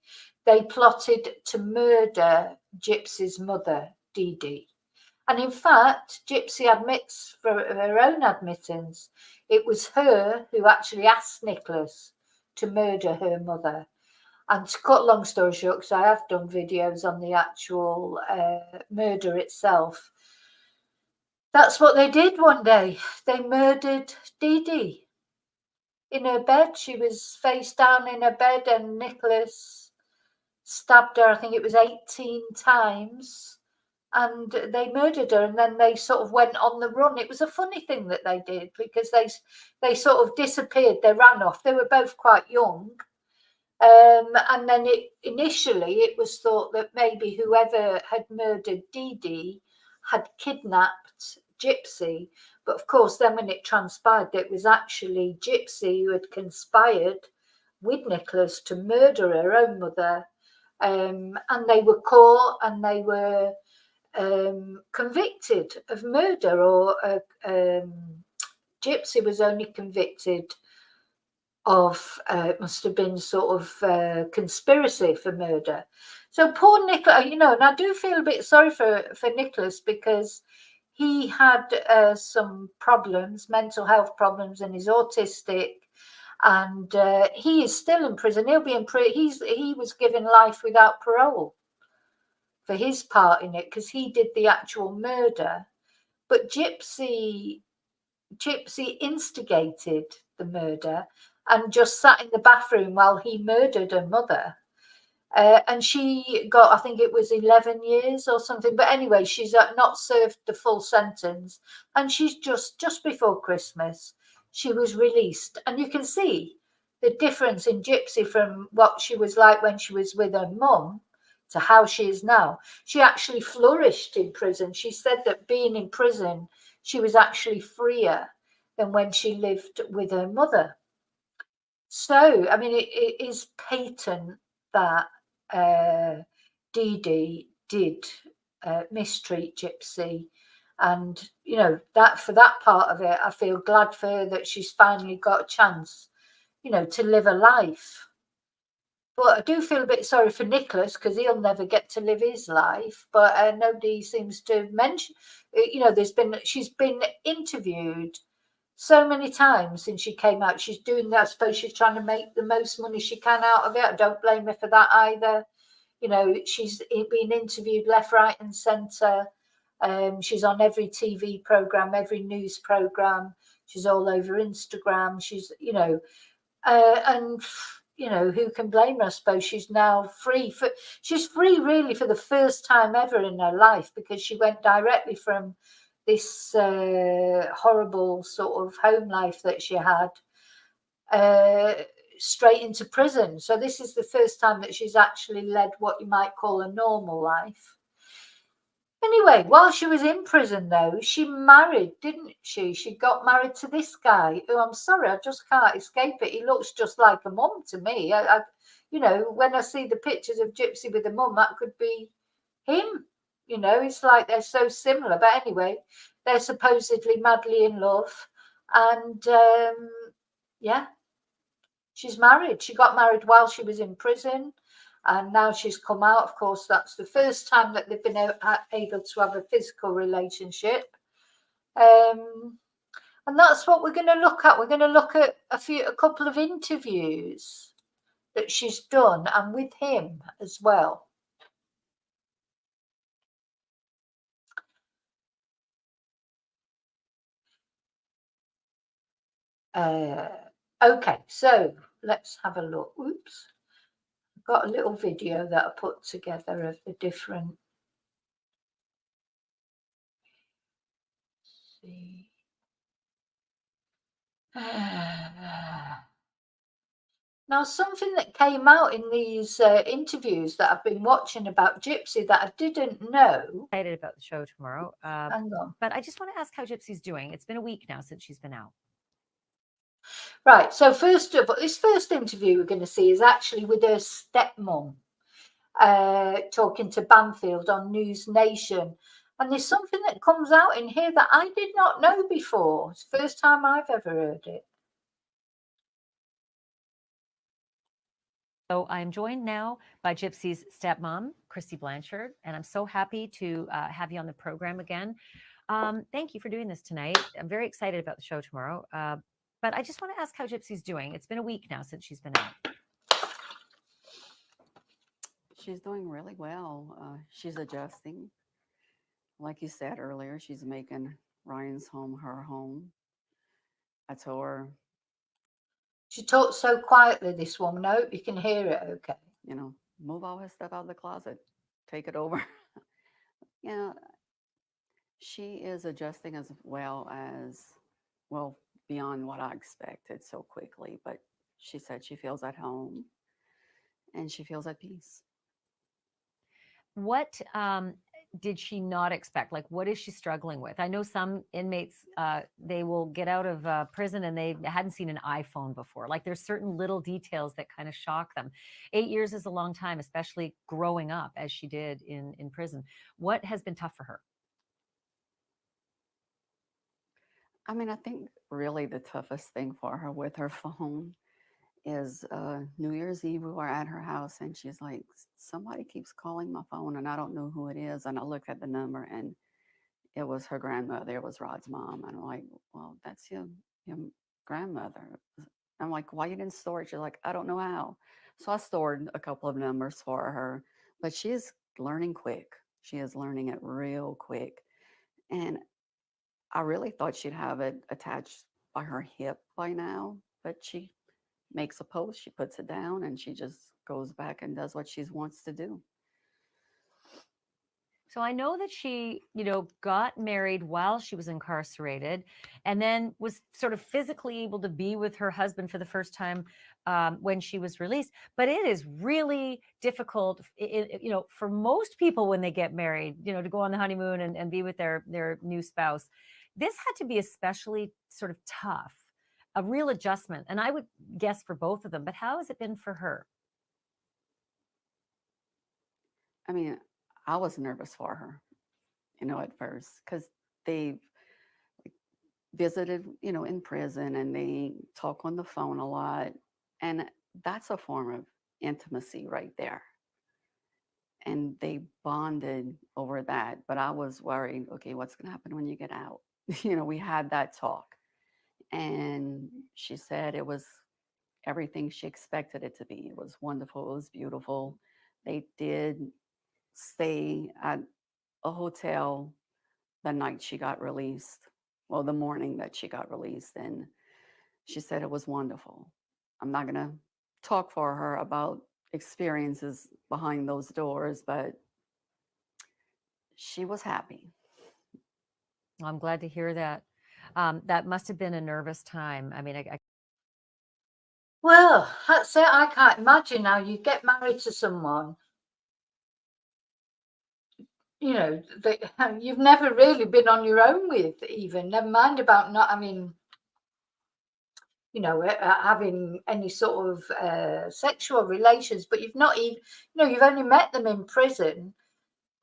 They plotted to murder Gypsy's mother, Dee Dee. And in fact, Gypsy admits, for her own admittance, it was her who actually asked Nicholas to murder her mother. And to cut long story short, because I have done videos on the actual murder itself, that's what they did one day. They murdered Dee Dee in her bed. She was face down in her bed, and Nicholas stabbed her, I think it was 18 times. And they murdered her, and then they sort of went on the run. It was a funny thing that they did, because they sort of disappeared. They ran off. They were both quite young. And then initially it was thought that maybe whoever had murdered Dee Dee had kidnapped Gypsy. But of course, then when it transpired that it was actually Gypsy who had conspired with Nicholas to murder her own mother, and they were caught and they were convicted of murder, or Gypsy was only convicted of it must have been sort of conspiracy for murder. So poor Nicholas, you know, and I do feel a bit sorry for Nicholas, because he had some problems, mental health problems, and he's autistic, and he is still in prison. He'll be in prison. He was given life without parole for his part in it, because he did the actual murder. But Gypsy instigated the murder and just sat in the bathroom while he murdered her mother. And she got, I think it was 11 years or something. But anyway, she's not served the full sentence. And she's just before Christmas, she was released. And you can see the difference in Gypsy from what she was like when she was with her mum to how she is now. She actually flourished in prison. She said that being in prison, she was actually freer than when she lived with her mother. So, I mean, it is patent that Dee Dee did mistreat Gypsy. And, you know, that for that part of it, I feel glad for her that she's finally got a chance, you know, to live a life. But I do feel a bit sorry for Nicholas, because he'll never get to live his life. But nobody seems to mention, you know, she's been interviewed so many times since she came out. She's doing that. I suppose she's trying to make the most money she can out of it. I don't blame her for that either. You know, she's been interviewed left, right, and centre. She's on every TV program, every news program. She's all over Instagram. She's, you know, and you know, who can blame her? I suppose she's now free. She's free really for the first time ever in her life, because she went directly from this horrible sort of home life that she had straight into prison. So this is the first time that she's actually led what you might call a normal life. Anyway, while she was in prison, though, she married, didn't she? She got married to this guy who, I'm sorry, I just can't escape it. He looks just like a mum to me. You know, when I see the pictures of Gypsy with a mum, that could be him. You know, it's like they're so similar. But anyway, they're supposedly madly in love. And yeah, she's married. She got married while she was in prison. And now she's come out. Of course, that's the first time that they've been able to have a physical relationship. And that's what we're going to look at. We're going to look at a couple of interviews that she's done, and with him as well. Okay, so let's have a look. Oops. Got a little video that I put together of the different. See. Now, something that came out in these interviews that I've been watching about Gypsy that I didn't know. Excited about the show tomorrow. Hang on. But I just want to ask how Gypsy's doing. It's been a week now since she's been out. Right. So first of all, this first interview we're going to see is actually with her stepmom, talking to Banfield on News Nation. And there's something that comes out in here that I did not know before. It's the first time I've ever heard it. So I'm joined now by Gypsy's stepmom, Christy Blanchard, and I'm so happy to have you on the program again. Thank you for doing this tonight. I'm very excited about the show tomorrow. But I just want to ask how Gypsy's doing. It's been a week now since she's been out. She's doing really well. She's adjusting. Like you said earlier, she's making Ryan's home her home. I told her, She talks so quietly, this woman. I hope you can hear it okay. you know, move all his stuff out of the closet, take it over. You know, she is adjusting as well, beyond what I expected so quickly. But she said she feels at home and she feels at peace. What did she not expect? Like, what is she struggling with? I know some inmates, they will get out of prison and they hadn't seen an iPhone before. Like, there's certain little details that kind of shock them. 8 years is a long time, especially growing up as she did in prison. What has been tough for her? I mean, I think really the toughest thing for her with her phone is New Year's Eve. We were at her house and she's like, somebody keeps calling my phone and I don't know who it is. And I looked at the number and it was her grandmother. It was Rod's mom. And I'm like, well, that's your grandmother. I'm like, why you didn't store it? She's like, I don't know how. So I stored a couple of numbers for her, but she's learning quick. She is learning it real quick. And I really thought she'd have it attached by her hip by now, but she makes a post, she puts it down, and she just goes back and does what she wants to do. So I know that she, got married while she was incarcerated and then was sort of physically able to be with her husband for the first time when she was released. But it is really difficult, for most people when they get married, to go on the honeymoon and be with their new spouse. This had to be especially sort of tough, a real adjustment. And I would guess for both of them. But how has it been for her? I mean, I was nervous for her, at first, because they've visited, in prison and they talk on the phone a lot. And that's a form of intimacy right there. And they bonded over that. But I was worried, okay, what's going to happen when you get out? We had that talk. And she said it was everything she expected it to be. It was wonderful. It was beautiful. they did stay at a hotel the night she got released. Well, the morning that she got released. And she said it was wonderful. I'm not going to talk for her about experiences behind those doors, but she was happy. I'm glad to hear that. That must have been a nervous time. I mean, Well, that's it. I can't imagine how you get married to someone, you know, that you've never really been on your own with, even, never mind about not, I mean, you know, having any sort of sexual relations, but you've not even, you know, you've only met them in prison.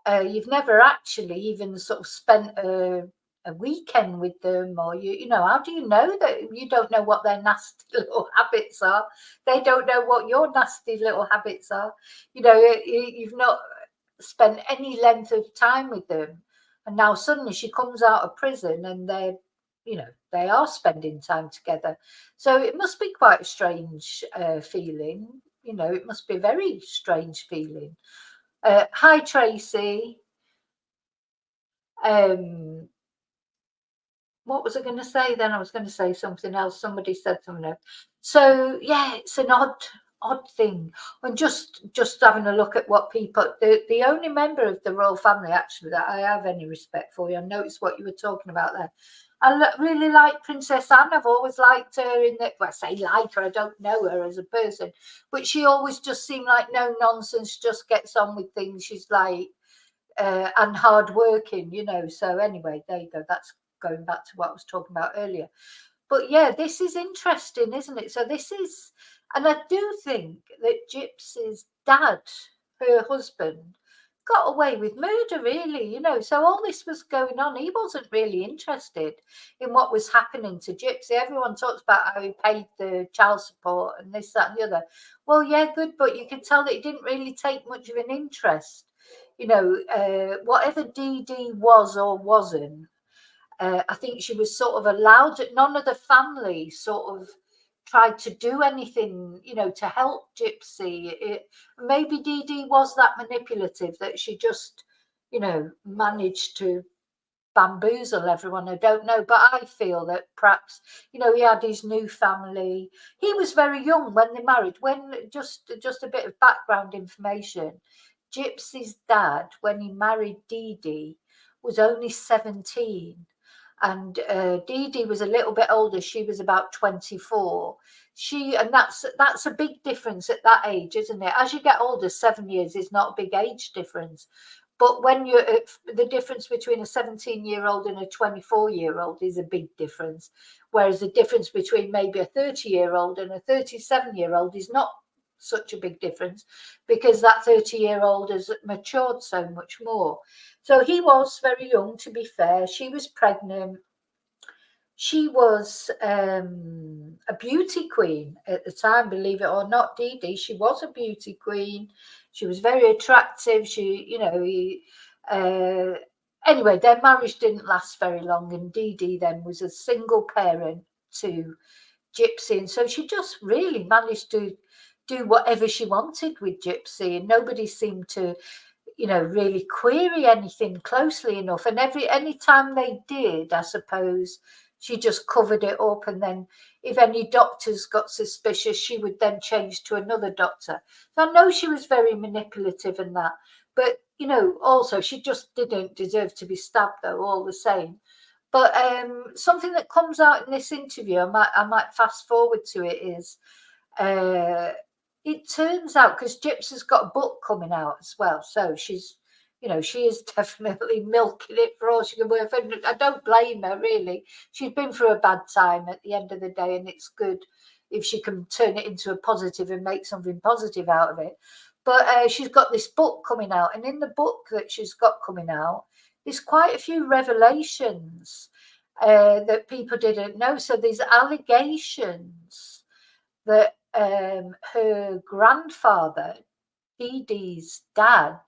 You've never actually even sort of spent a weekend with them, or you know, how do you know that? You don't know what their nasty little habits are. They don't know what your nasty little habits are. You know, you've not spent any length of time with them, and now suddenly she comes out of prison and they're, you know, they are spending time together. So it must be quite a strange feeling. You know, it must be a very strange feeling. Hi, Tracy. What was I going to say then? I was going to say something else. Somebody said something else. So yeah, it's an odd thing. And just having a look at what people, the only member of the royal family actually that I have any respect for, you, I noticed what you were talking about there. I really like Princess Anne. I've always liked her in that. Well, I say like her, I don't know her as a person, but she always just seemed like no nonsense, just gets on with things. She's like, and hardworking, you know. So anyway, there you go. That's going back to what I was talking about earlier. But yeah, this is interesting, isn't it? So this is, and I do think that Gypsy's dad, her husband, got away with murder, really, you know. So all this was going on. He wasn't really interested in what was happening to Gypsy. Everyone talks about how he paid the child support and this, that, and the other. Well, yeah, good, but you can tell that he didn't really take much of an interest. You know, whatever Dee Dee was or wasn't, I think she was sort of allowed. None of the family sort of tried to do anything, you know, to help Gypsy. Maybe Dee Dee was that manipulative that she just, you know, managed to bamboozle everyone. I don't know, but I feel that perhaps, you know, he had his new family. He was very young when they married. When just a bit of background information, Gypsy's dad, when he married Dee Dee, was only 17. And Dee Dee was a little bit older. She was about 24. And that's a big difference at that age, isn't it? As you get older, 7 years is not a big age difference. But when you're the difference between a 17-year-old and a 24-year-old is a big difference. Whereas the difference between maybe a 30-year-old and a 37-year-old is not such a big difference, because that 30-year-old has matured so much more. So he was very young, to be fair. She was pregnant. She was a beauty queen at the time, believe it or not, Dee Dee. She was a beauty queen. She was very attractive. She, you know, anyway, their marriage didn't last very long, and Dee Dee then was a single parent to Gypsy. And so she just really managed to do whatever she wanted with Gypsy, and nobody seemed to, you know, really query anything closely enough. And any time they did, I suppose, she just covered it up. And then if any doctors got suspicious, she would then change to another doctor. So I know she was very manipulative and that, but, you know, also she just didn't deserve to be stabbed, though, all the same. But something that comes out in this interview, I might fast forward to it, is it turns out, because Gypsy's got a book coming out as well, so she's, you know, she is definitely milking it for all she can worth. And I don't blame her, really. She's been through a bad time at the end of the day, and it's good if she can turn it into a positive and make something positive out of it. But she's got this book coming out, and in the book that she's got coming out, there's quite a few revelations that people didn't know. So there's allegations that her grandfather, Dee Dee's dad,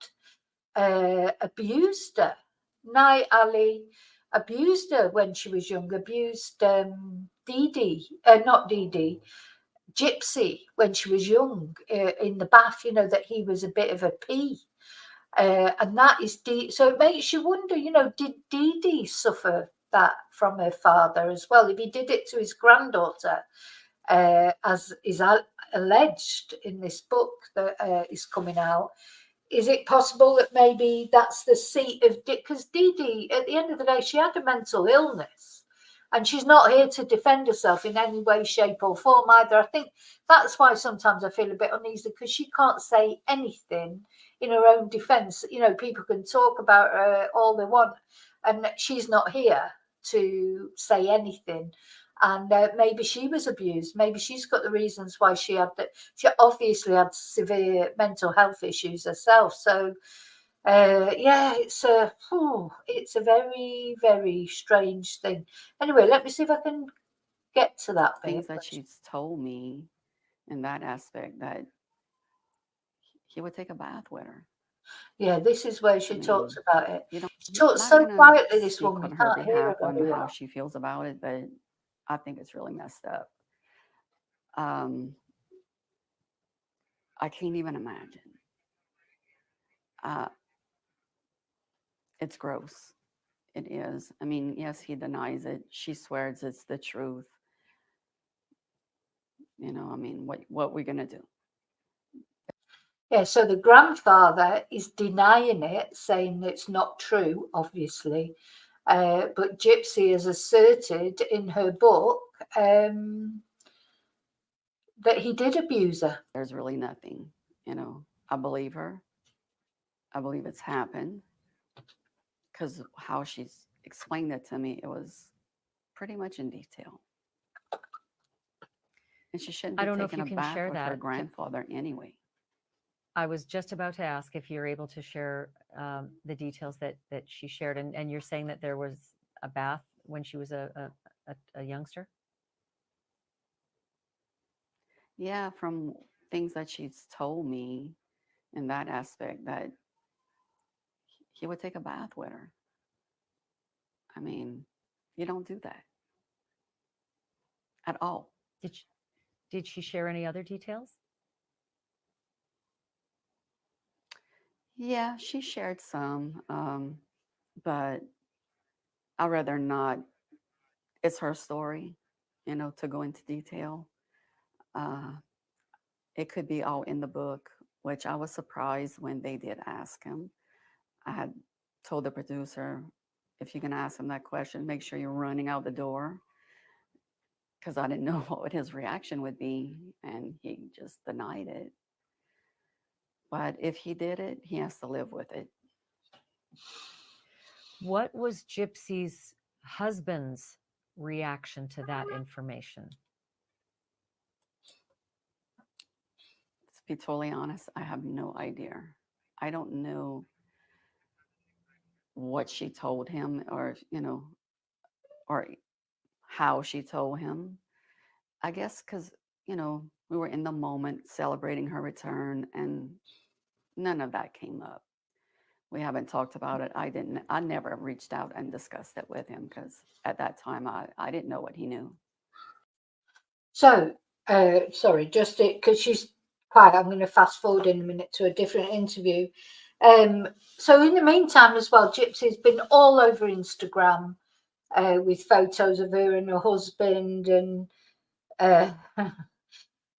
abused her. Night Ali abused her when she was young, abused Dee Dee, not Dee Dee, Gypsy when she was young in the bath, you know, that he was a bit of a pea. And that is deep. So it makes you wonder, you know, did Dee Dee suffer that from her father as well? If he did it to his granddaughter, as is alleged in this book that is coming out, is it possible that maybe that's the seat of, because Dee Dee, at the end of the day, she had a mental illness and she's not here to defend herself in any way, shape or form either. I think that's why sometimes I feel a bit uneasy, because she can't say anything in her own defense. You know, people can talk about her all they want and she's not here to say anything. And maybe she was abused. Maybe she's got the reasons why she had that. She obviously had severe mental health issues herself. So, yeah, it's a very, very strange thing. Anyway, let me see if I can get to that bit. Things that she's told me in that aspect, that he would take a bath with her. Yeah, this is where she talks about it. You know, She talks not so gonna quietly, this speak woman. on You her can't hear her behalf on very how well. she feels about it, but I think it's really messed up. I can't even imagine. It's gross. It is. I mean, yes, he denies it. She swears it's the truth. You know, I mean, what we're gonna do? Yeah, so the grandfather is denying it, saying it's not true, obviously. But Gypsy has asserted in her book that he did abuse her. There's really nothing, you know. I believe her. I believe it's happened, because how she's explained it to me, it was pretty much in detail. And she shouldn't I be don't know if taking you a can bath share with her that. grandfather anyway. I was just about to ask if you're able to share the details that she shared, and you're saying that there was a bath when she was a youngster. Yeah, from things that she's told me in that aspect, that he would take a bath with her. I mean, you don't do that at all. Did she share any other details? Yeah, she shared some, but I'd rather not. It's her story, you know, to go into detail. It could be all in the book, which I was surprised when they did ask him. I had told the producer, if you're going to ask him that question, make sure you're running out the door, because I didn't know what his reaction would be, and he just denied it. But if he did it, he has to live with it. What was Gypsy's husband's reaction to that information? To be totally honest, I have no idea. I don't know what she told him, or, you know, or how she told him. I guess because, you know, we were in the moment celebrating her return, and none of that came up. We haven't talked about it. I never reached out and discussed it with him, because at that time I didn't know what he knew. So, sorry, just because she's quiet, I'm going to fast forward in a minute to a different interview. So in the meantime as well, Gypsy's been all over Instagram with photos of her and her husband, and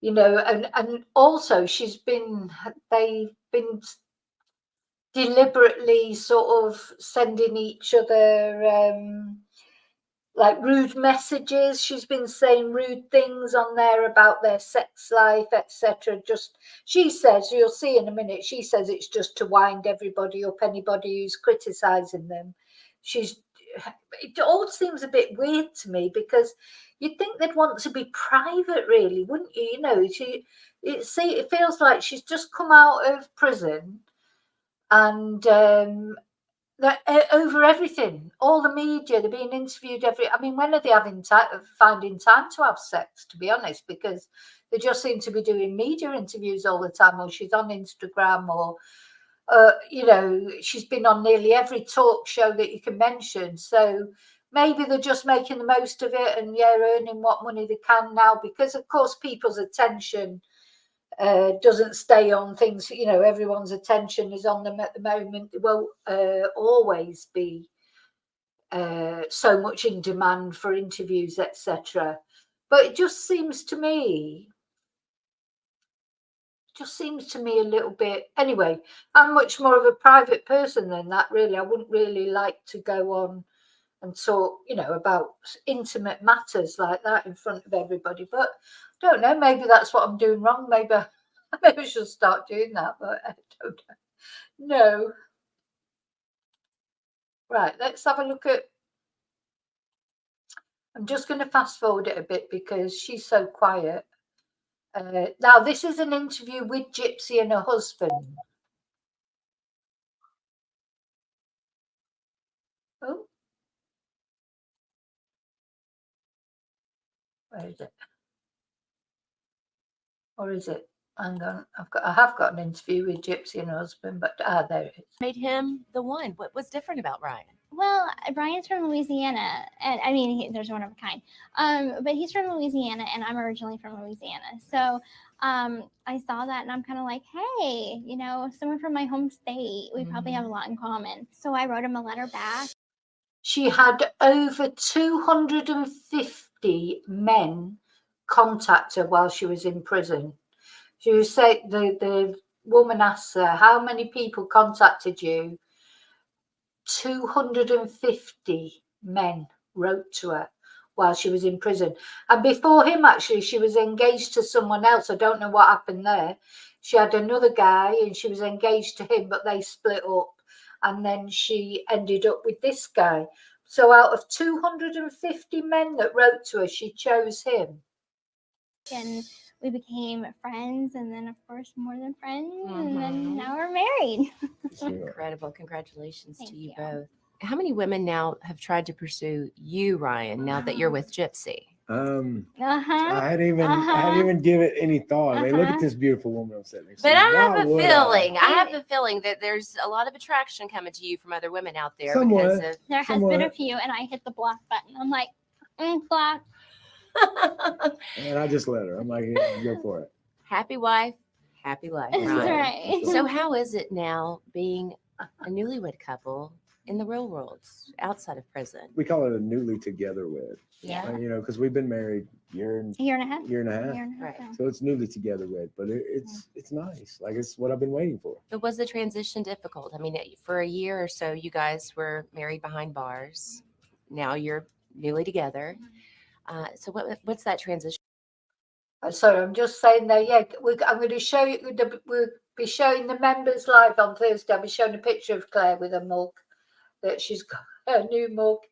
you know, and also they've been deliberately sort of sending each other like rude messages. She's been saying rude things on there about their sex life, etc. Just, she says, you'll see in a minute, she says it's just to wind everybody up, anybody who's criticizing them. It all seems a bit weird to me, because you'd think they'd want to be private, really, wouldn't you? You know, it feels like she's just come out of prison, and over everything, all the media, they're being interviewed I mean, when are they finding time to have sex, to be honest? Because they just seem to be doing media interviews all the time, or she's on Instagram, or you know, she's been on nearly every talk show that you can mention. So maybe they're just making the most of it and earning what money they can now, because of course people's attention doesn't stay on things. Everyone's attention is on them at the moment. There won't always be so much in demand for interviews, etc. But it just seems to me a little bit. Anyway, I'm much more of a private person than that, really. I wouldn't really like to go on and talk, about intimate matters like that in front of everybody. But I don't know, maybe that's what I'm doing wrong. Maybe I should start doing that, but I don't know. No. Right, let's have a look at. I'm just going to fast forward it a bit because she's so quiet. Now, this is an interview with Gypsy and her husband. Oh, where is it? Or is it? Hang on, I have got an interview with Gypsy and her husband, but there it is. Made him the one. What was different about Ryan? Well, Brian's from Louisiana, and I mean, there's one of a kind. But he's from Louisiana, and I'm originally from Louisiana. So I saw that, and I'm kind of like, hey, someone from my home state, we probably have a lot in common. So I wrote him a letter back. She had over 250 men contact her while she was in prison. She was saying, the woman asked her, how many people contacted you? 250 men wrote to her while she was in prison. And before him, actually, she was engaged to someone else. I don't know what happened there. She had another guy and she was engaged to him, but they split up. And then she ended up with this guy. So out of 250 men that wrote to her, she chose him. And we became friends, and then, of course, more than friends, and then now we're married. Incredible. Congratulations Thank to you you. both. How many women now have tried to pursue you, Ryan, now that you're with Gypsy? I hadn't even give it any thought. I mean, look at this beautiful woman I'm sitting next to. But I have Why a would feeling. I have a feeling that there's a lot of attraction coming to you from other women out there. Somewhat. Because of There has been a few, and I hit the block button. I'm like, block. And I just let her. I'm like, yeah, go for it. Happy wife, happy life. That's Ryan. right. So how is it now being a newlywed couple in the real world outside of prison? We call it a newly together wed. Yeah. Because we've been married A year and a half. year and a half. Right. now. So it's newly together wed, but it's nice. Like, it's what I've been waiting for. But was the transition difficult? I mean, for a year or so, you guys were married behind bars. Now you're newly together. So what's that transition? Sorry, I'm just saying there. Yeah, I'm going to show you. We'll be showing the members live on Thursday. I'll be showing a picture of Claire with a mug that she's got, a new mug.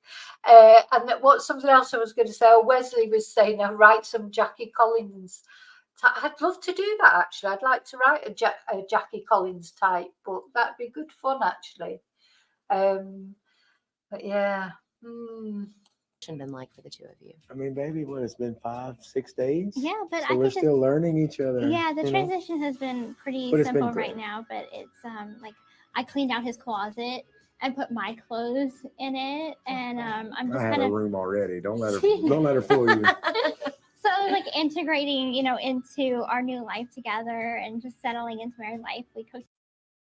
And something else I was going to say. Wesley was saying, I'll write some Jackie Collins. I'd love to do that, actually. I'd like to write a Jackie Collins type book. That'd be good fun, actually. But yeah. Been like for the two of you? I mean, baby, it's been 5-6 days? Yeah, but so we're still learning each other. Yeah, the transition has been pretty simple right now, but it's like I cleaned out his closet and put my clothes in it, and I'm just I kind have of a room already. Don't let her fool you. So like integrating, into our new life together and just settling into married life. We cook.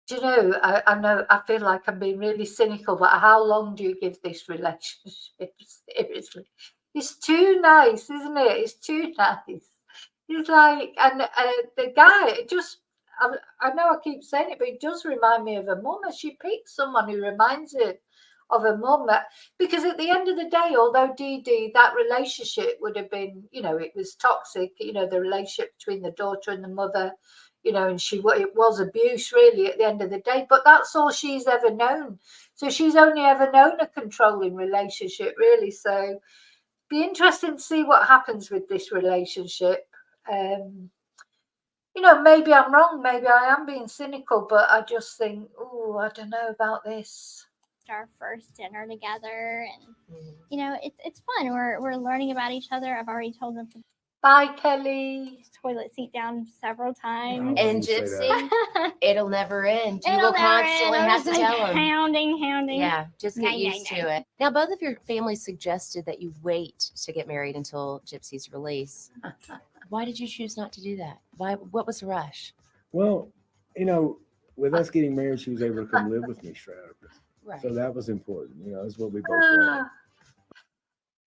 Do you know, I know I feel like I'm being really cynical, but how long do you give this relationship? Seriously, it's too nice, isn't it? It's too nice. It's like, and the guy, I know I keep saying it, but it does remind me of a mum. She picked someone who reminds her of a mum, because at the end of the day, although Dee Dee, that relationship would have been, it was toxic, the relationship between the daughter and the mother, and it was abuse really at the end of the day, but that's all she's ever known. So she's only ever known a controlling relationship, really. So be interesting to see what happens with this relationship. Maybe I'm wrong, maybe I am being cynical, but I just think, I don't know about this. Our first dinner together, and it's fun. We're learning about each other. I've already told them Bye, Kelly. Toilet seat down several times. Oh, And you say Gypsy, it'll never end. You It'll will never constantly end. I'm have just to like tell them. hounding. Yeah, just get Nay, nay, used nay. to it. Now, both of your families suggested that you wait to get married until Gypsy's release. Why did you choose not to do that? Why? What was the rush? Well, with us getting married, she was able to come live with me straight out of prison. Right. So that was important. That's what we both wanted.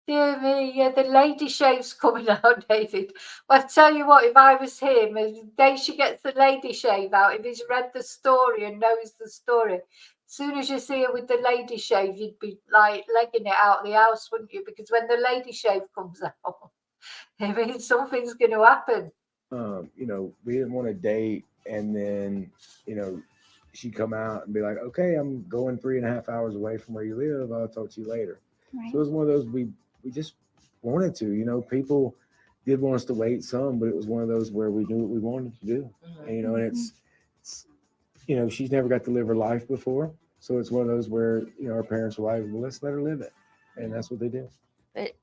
Dear me, yeah, the lady shave's coming out, David. Well, I tell you what, if I was him, the day she gets the lady shave out, if he's read the story and knows the story, as soon as you see her with the lady shave, you'd be like legging it out of the house, wouldn't you? Because when the lady shave comes out, I mean, something's going to happen. We didn't want to date and then, she'd come out and be like, okay, I'm going 3.5 hours away from where you live. I'll talk to you later. Right. So it was one of those we just wanted to. People did want us to wait some, but it was one of those where we knew what we wanted to do. Mhm. And, it's she's never got to live her life before. So it's one of those where, our parents were like, well, let's let her live it. And that's what they did. But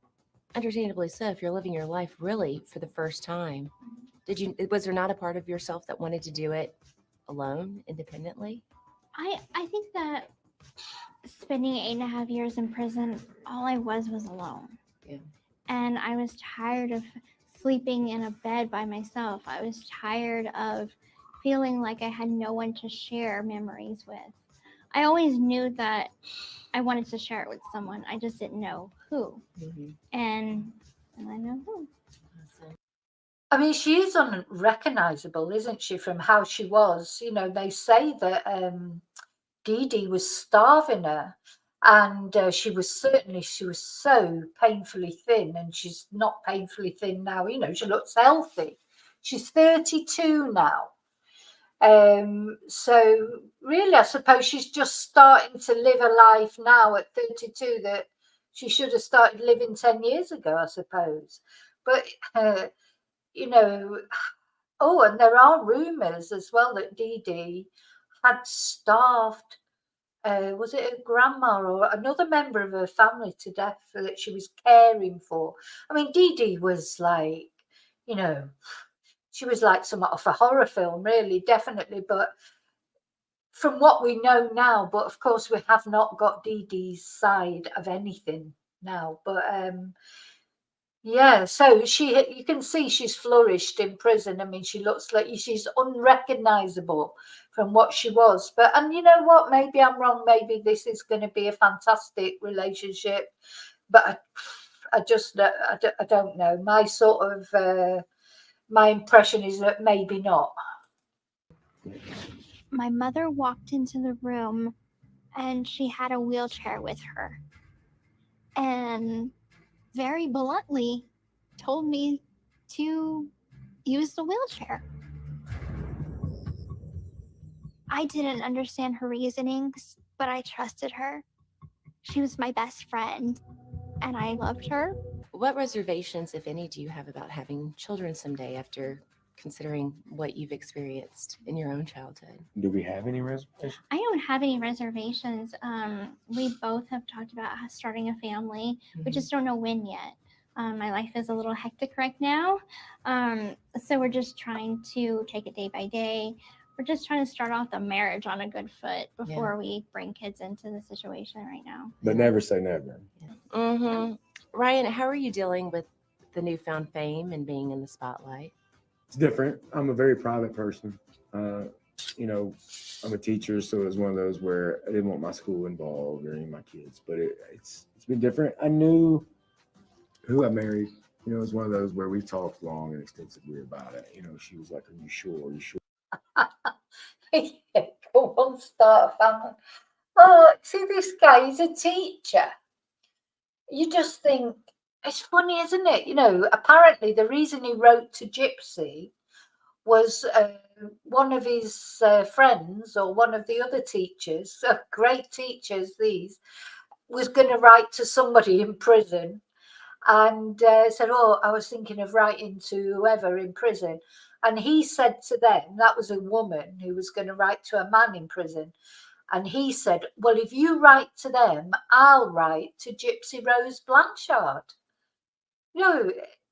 understandably so, if you're living your life really for the first time, was there not a part of yourself that wanted to do it alone, independently? I think that spending 8.5 years in prison, all I was alone. Yeah. And I was tired of sleeping in a bed by myself. I was tired of feeling like I had no one to share memories with. I always knew that I wanted to share it with someone. I just didn't know who. Mm-hmm. And I know who. Awesome. I mean, she is unrecognizable, isn't she, from how she was? They say that Dee Dee was starving her, and she was so painfully thin, and she's not painfully thin now. She looks healthy. She's 32 now. So really, I suppose she's just starting to live a life now at 32 that she should have started living 10 years ago, I suppose. But and there are rumors as well that Dee Dee had starved, was it a grandma or another member of her family to death that she was caring for? I mean, Dee Dee was like, she was like somewhat of a horror film, really, definitely. But from what we know now, but of course we have not got Dee Dee's side of anything now. But yeah, so you can see she's flourished in prison. I mean, she looks like she's unrecognizable from what she was. But, and you know what, maybe I'm wrong. Maybe this is going to be a fantastic relationship. But I don't know. My sort of, my impression is that maybe not. My mother walked into the room and she had a wheelchair with her. And very bluntly told me to use the wheelchair. I didn't understand her reasonings, but I trusted her. She was my best friend, and I loved her. What reservations, if any, do you have about having children someday after considering what you've experienced in your own childhood? Do we have any reservations? I don't have any reservations. We both have talked about starting a family. We just don't know when yet. My life is a little hectic right now. So we're just trying to take it day by day. We're just trying to start off the marriage on a good foot before we bring kids into the situation right now. But never say never. Mm-hmm. Ryan, how are you dealing with the newfound fame and being in the spotlight? It's different. I'm a very private person. I'm a teacher, so it was one of those where I didn't want my school involved or any of my kids. But it's been different. I knew who I married. It was one of those where we talked long and extensively about it. She was like, "Are you sure? Are you sure?" Go on, start a family. Oh, see, this guy is a teacher. You just think, it's funny, isn't it? Apparently the reason he wrote to Gypsy was one of his friends or one of the other teachers, great teachers these, was going to write to somebody in prison and said, oh, I was thinking of writing to whoever in prison. And he said to them, that was a woman who was going to write to a man in prison. And he said, well, if you write to them, I'll write to Gypsy Rose Blanchard.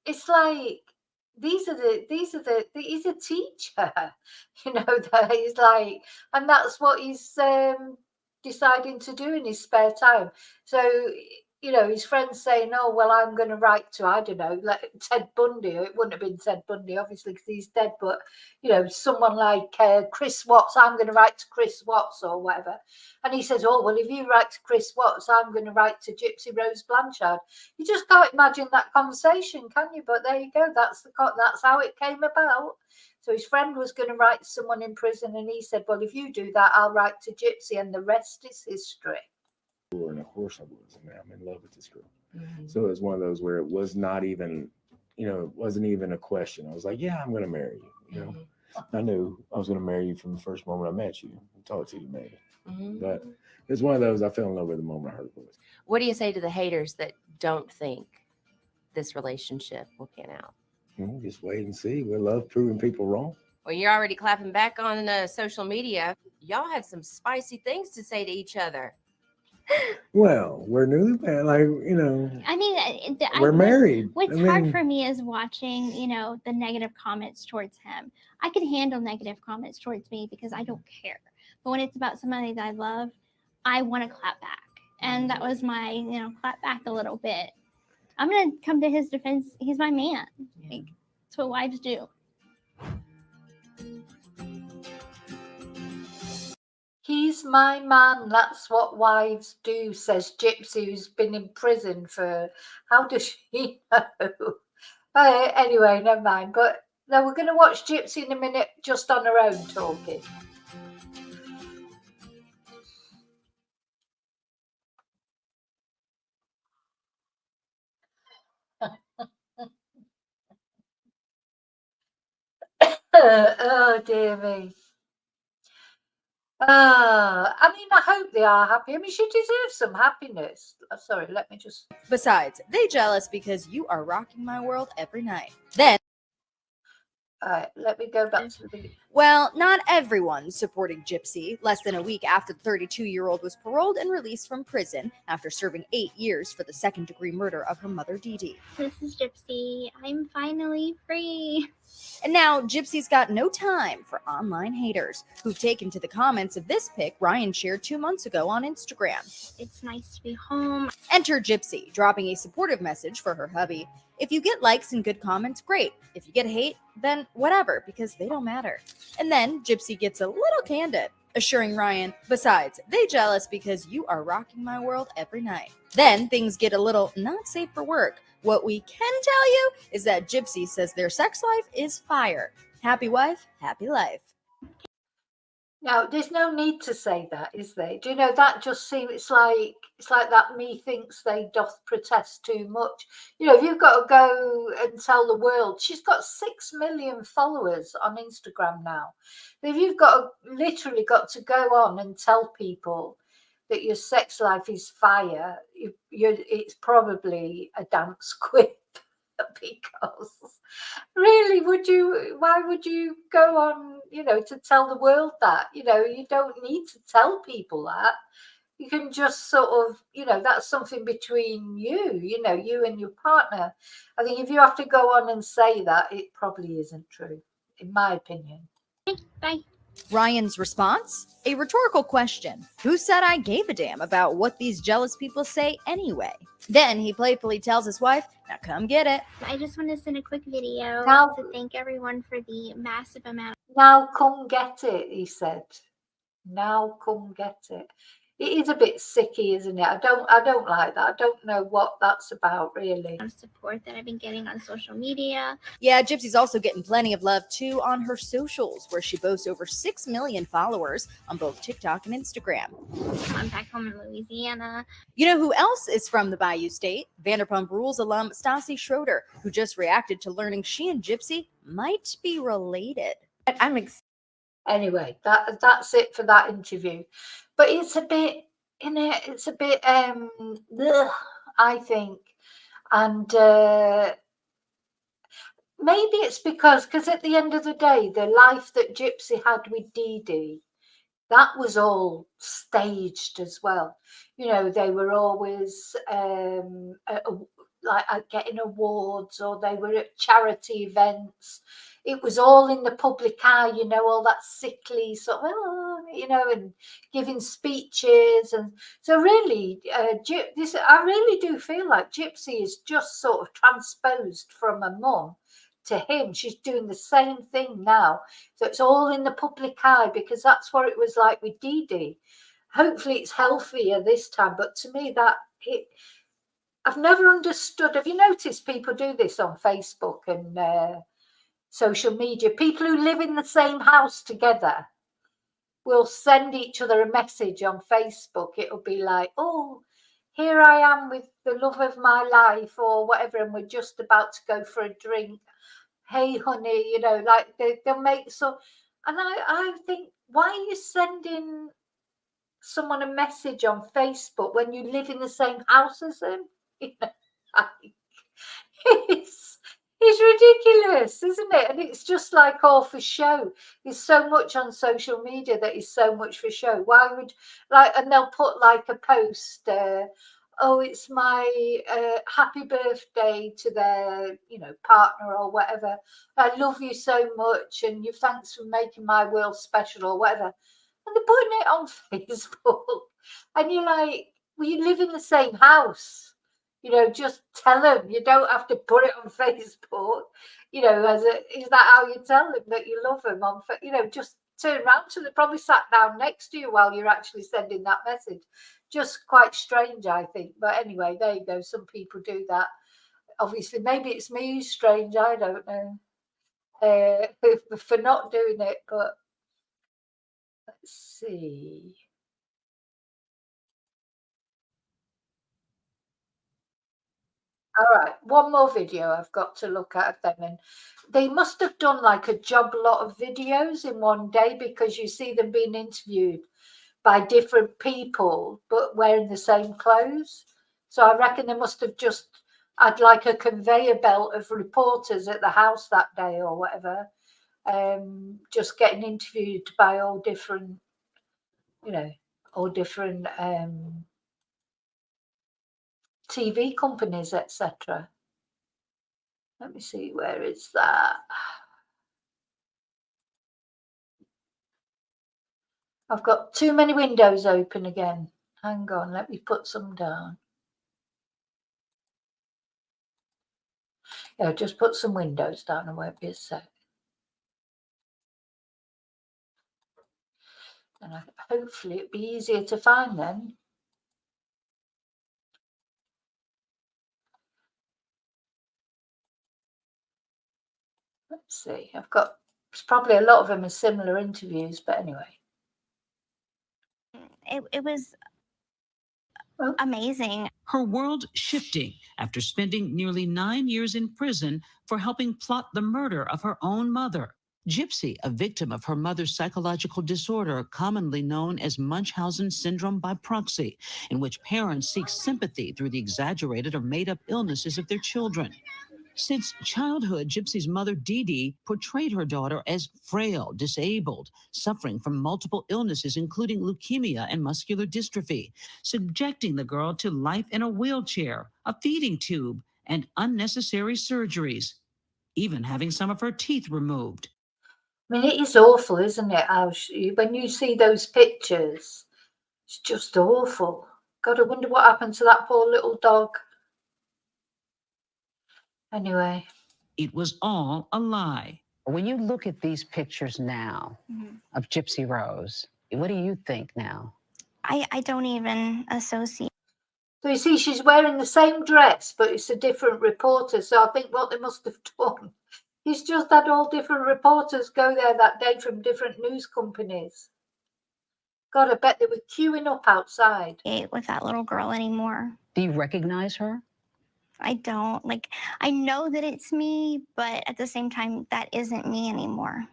It's like, he's a teacher, that he's like, and that's what he's deciding to do in his spare time. So, his friends saying, oh, well, I'm going to write to, I don't know, like Ted Bundy. It wouldn't have been Ted Bundy, obviously, because he's dead, but, someone like Chris Watts, I'm going to write to Chris Watts or whatever. And he says, oh, well, if you write to Chris Watts, I'm going to write to Gypsy Rose Blanchard. You just can't imagine that conversation, can you? But there you go. That's how it came about. So his friend was going to write to someone in prison, and he said, well, if you do that, I'll write to Gypsy, and the rest is history. And of course I was. I mean, I'm in love with this girl. So it was one of those where it was not even, it wasn't even a question. I was like, yeah, I'm going to marry you. I knew I was going to marry you from the first moment I met you and talked to you, maybe. But it's one of those, I fell in love with the moment I heard the voice. What do you say to the haters that don't think this relationship will pan out? Just wait and see. We love proving people wrong. Well, you're already clapping back on social media. Y'all had some spicy things to say to each other. Well, we're newlywed, I mean, we're married. What's hard for me is watching, the negative comments towards him. I can handle negative comments towards me because I don't care. But when it's about somebody that I love, I want to clap back. And that was my, clap back a little bit. I'm going to come to his defense. He's my man. Like, that's what wives do. He's my man. That's what wives do, says Gypsy, who's been in prison for, how does she know? Anyway, never mind. But no, we're going to watch Gypsy in a minute just on her own talking. Oh, dear me. I mean, I hope they are happy. I mean, she deserves some happiness. Sorry, let me just... Besides, they jealous because you are rocking my world every night. Then... All right, let me go back to the beginning. Well, not everyone's supporting Gypsy. Less than a week after the 32-year-old was paroled and released from prison after serving 8 years for the second-degree murder of her mother, Dee Dee. This is Gypsy. I'm finally free. And now, Gypsy's got no time for online haters who've taken to the comments of this pic Ryan shared 2 months ago on Instagram. It's nice to be home. Enter Gypsy, dropping a supportive message for her hubby. If you get likes and good comments, great. If you get hate, then whatever, because they don't matter. And then Gypsy gets a little candid, assuring Ryan, besides, they jealous because you are rocking my world every night. Then things get a little not safe for work. What we can tell you is that Gypsy says their sex life is fire. Happy wife, happy life. Now, there's no need to say that, is there? Do you know, that just seems, it's like that methinks they doth protest too much. If you've got to go and tell the world, she's got 6 million followers on Instagram now. If you've literally got to go on and tell people that your sex life is fire, it's probably a dance quip. Because really, why would you go on, to tell the world that, you don't need to tell people that. You can just sort of, that's something between you, you and your partner. I think if you have to go on and say that, it probably isn't true, in my opinion. Bye. Ryan's response? A rhetorical question. Who said I gave a damn about what these jealous people say anyway? Then he playfully tells his wife, now come get it. I just want to send a quick video Now- to thank everyone for the massive amount. Now come get it, he said. Now come get it. It is a bit sicky, isn't it? I don't like that. I don't know what that's about, really. Of support that I've been getting on social media. Yeah, Gypsy's also getting plenty of love too on her socials, where she boasts over 6 million followers on both TikTok and Instagram. I'm back home in Louisiana. You know who else is from the Bayou State? Vanderpump Rules alum Stassi Schroeder, who just reacted to learning she and Gypsy might be related. Anyway, that's it for that interview. But it's a bit, ugh, I think. And maybe it's because at the end of the day, the life that Gypsy had with Dee Dee, that was all staged as well. They were always like getting awards, or they were at charity events. It was all in the public eye, you know, all that sickly sort of, you know, and giving speeches. And so really, I really do feel like Gypsy is just sort of transposed from a mum to him. She's doing the same thing now. So it's all in the public eye, because that's what it was like with Dee Dee. Hopefully it's healthier this time, but to me I've never understood. Have you noticed people do this on Facebook and social media? People who live in the same house together will send each other a message on Facebook. It'll be like, oh, here I am with the love of my life, or whatever, and we're just about to go for a drink. Hey, honey, you know, like they'll make so. And I think, why are you sending someone a message on Facebook when you live in the same house as them? You know, it's ridiculous, isn't it? And it's just like all for show. There's so much on social media that is so much for show. Why would, like, and they'll put like a post, oh, it's my happy birthday to their, you know, partner or whatever. I love you so much, and you thanks for making my world special, or whatever. And they're putting it on Facebook, and you're like, well, you live in the same house, you know, just tell them. You don't have to put it on Facebook, you know, is that how you tell them that you love them? You know, just turn around to them. Probably sat down next to you while you're actually sending that message. Just quite strange, I think. But anyway, there you go. Some people do that. Obviously, maybe it's me who's strange. I don't know for not doing it, but let's see. All right, one more video I've got to look at of them, and they must have done like a job lot of videos in one day, because you see them being interviewed by different people but wearing the same clothes. So I reckon they must have just had like a conveyor belt of reporters at the house that day or whatever, just getting interviewed by all different, you know, all different TV companies, etc. Let me see, where is that? I've got too many windows open again. Hang on, let me put some down. Yeah, just put some windows down and won't be a sec. And hopefully it'll be easier to find them. Let's see, it's probably a lot of them are similar interviews, but anyway. It was amazing. Her world shifting after spending nearly 9 years in prison for helping plot the murder of her own mother. Gypsy, a victim of her mother's psychological disorder, commonly known as Munchausen syndrome by proxy, in which parents seek sympathy through the exaggerated or made-up illnesses of their children. Since childhood, Gypsy's mother, Dee Dee, portrayed her daughter as frail, disabled, suffering from multiple illnesses, including leukemia and muscular dystrophy, subjecting the girl to life in a wheelchair, a feeding tube, and unnecessary surgeries, even having some of her teeth removed. I mean, it is awful, isn't it? When you see those pictures, it's just awful. God, I wonder what happened to that poor little dog. Anyway. It was all a lie. When you look at these pictures now of Gypsy Rose, what do you think now? I don't even associate. So you see, she's wearing the same dress, but it's a different reporter. So I think what they must have done is just had all different reporters go there that day from different news companies. God, I bet they were queuing up outside. With that little girl anymore. Do you recognize her? I don't. Like, I know that it's me, but at the same time, that isn't me anymore.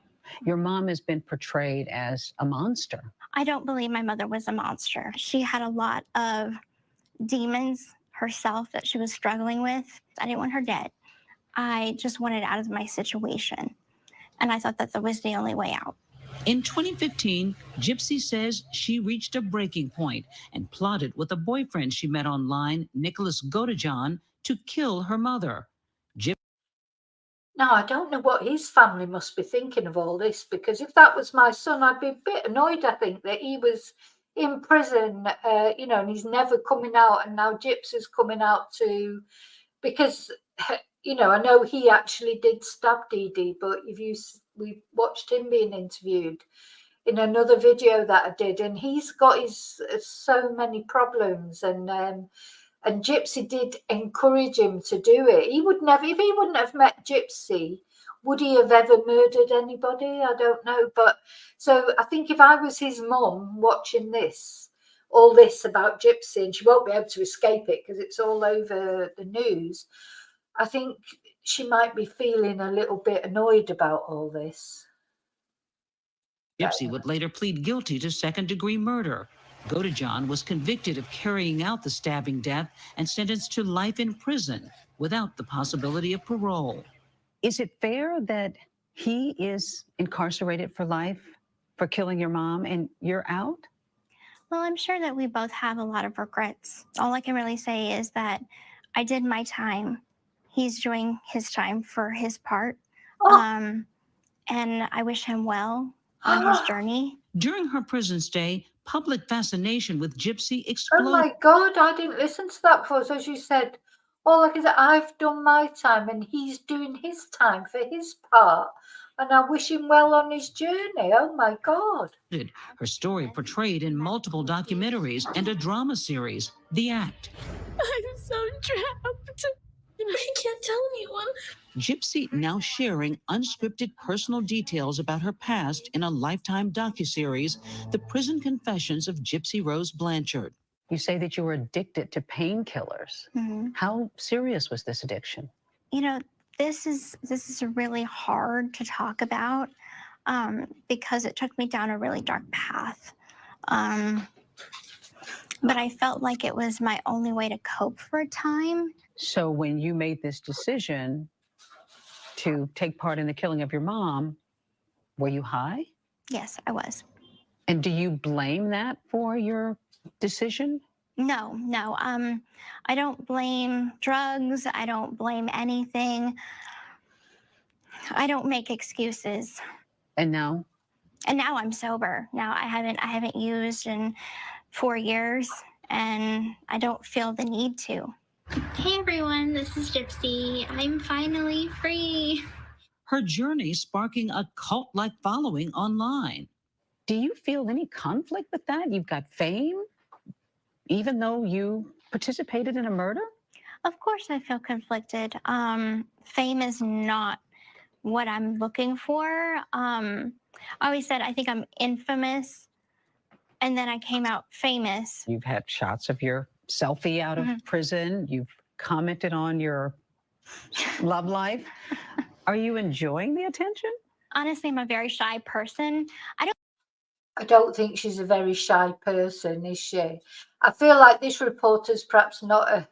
Your mom has been portrayed as a monster. I don't believe my mother was a monster. She had a lot of demons herself that she was struggling with. I didn't want her dead. I just wanted out of my situation. And I thought that was the only way out. In 2015, Gypsy says she reached a breaking point and plotted with a boyfriend she met online, Nicholas Godejohn, to kill her mother. Now, I don't know what his family must be thinking of all this, because if that was my son, I'd be a bit annoyed, I think, that he was in prison, and he's never coming out, and now Gypsy's coming out too, because, I know he actually did stab Dee Dee, but we watched him being interviewed in another video that I did, and he's got so many problems, and Gypsy did encourage him to do it. He would never, if he wouldn't have met Gypsy, would he have ever murdered anybody? I don't know. But so I think if I was his mum watching all this about Gypsy, and she won't be able to escape it because it's all over the news, I think she might be feeling a little bit annoyed about all this. Gypsy would later plead guilty to second-degree murder. Godejohn was convicted of carrying out the stabbing death and sentenced to life in prison without the possibility of parole. Is it fair that he is incarcerated for life for killing your mom and you're out? Well, I'm sure that we both have a lot of regrets. All I can really say is that I did my time. He's doing his time for his part. And I wish him well on his journey. During her prison stay, public fascination with Gypsy exploded. Oh my God, I didn't listen to that before. So she said, like I said, I've done my time and he's doing his time for his part. And I wish him well on his journey. Oh my God. Her story portrayed in multiple documentaries and a drama series, The Act. I'm so trapped. I can't tell anyone. Gypsy now sharing unscripted personal details about her past in a Lifetime docuseries, The Prison Confessions of Gypsy Rose Blanchard. You say that you were addicted to painkillers. Mm-hmm. How serious was this addiction? This is really hard to talk about because it took me down a really dark path. But I felt like it was my only way to cope for a time. So when you made this decision to take part in the killing of your mom, were you high? Yes, I was. And do you blame that for your decision? No. I don't blame drugs. I don't blame anything. I don't make excuses. And now? And now I'm sober. Now I haven't used in 4 years, and I don't feel the need to. Hey everyone, this is Gypsy. I'm finally free. Her journey sparking a cult-like following online. Do you feel any conflict with that? You've got fame, even though you participated in a murder? Of course I feel conflicted. Fame is not what I'm looking for. I always said I think I'm infamous, and then I came out famous. You've had shots of your selfie out of prison. You've commented on your love life. Are you enjoying the attention? Honestly, I'm a very shy person. I don't think she's a very shy person, is she? I feel like this reporter's perhaps not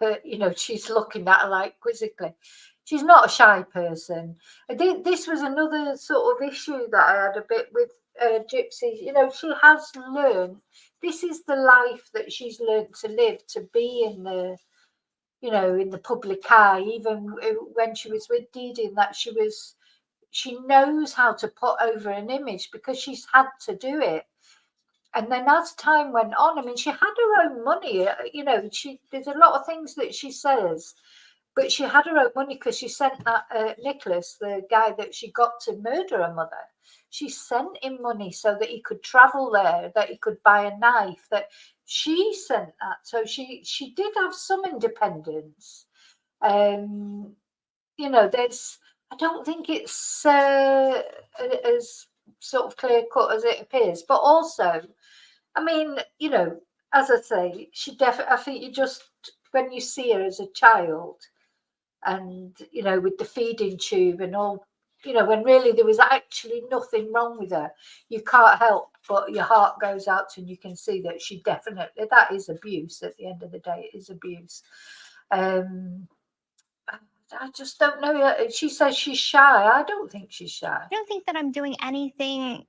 she's looking at her like quizzically. She's not a shy person. I think this was another sort of issue that I had a bit with Gypsy. She has learned, this is the life that she's learned to live, to be in the, in the public eye, even when she was with Dee Dee, and that she knows how to put over an image because she's had to do it. And then as time went on, she had her own money, there's a lot of things that she says, but she had her own money because she sent that Nicholas, the guy that she got to murder her mother, she sent him money so that he could travel there, that he could buy a knife, that she sent that. So she did have some independence. I don't think it's as sort of clear cut as it appears, but also, as I say, I think you just, when you see her as a child and, with the feeding tube and all, when really there was actually nothing wrong with her, you can't help but your heart goes out to, and you can see that she definitely, that is abuse at the end of the day, it is abuse. I just don't know. She says she's shy. I don't think she's shy. I don't think that I'm doing anything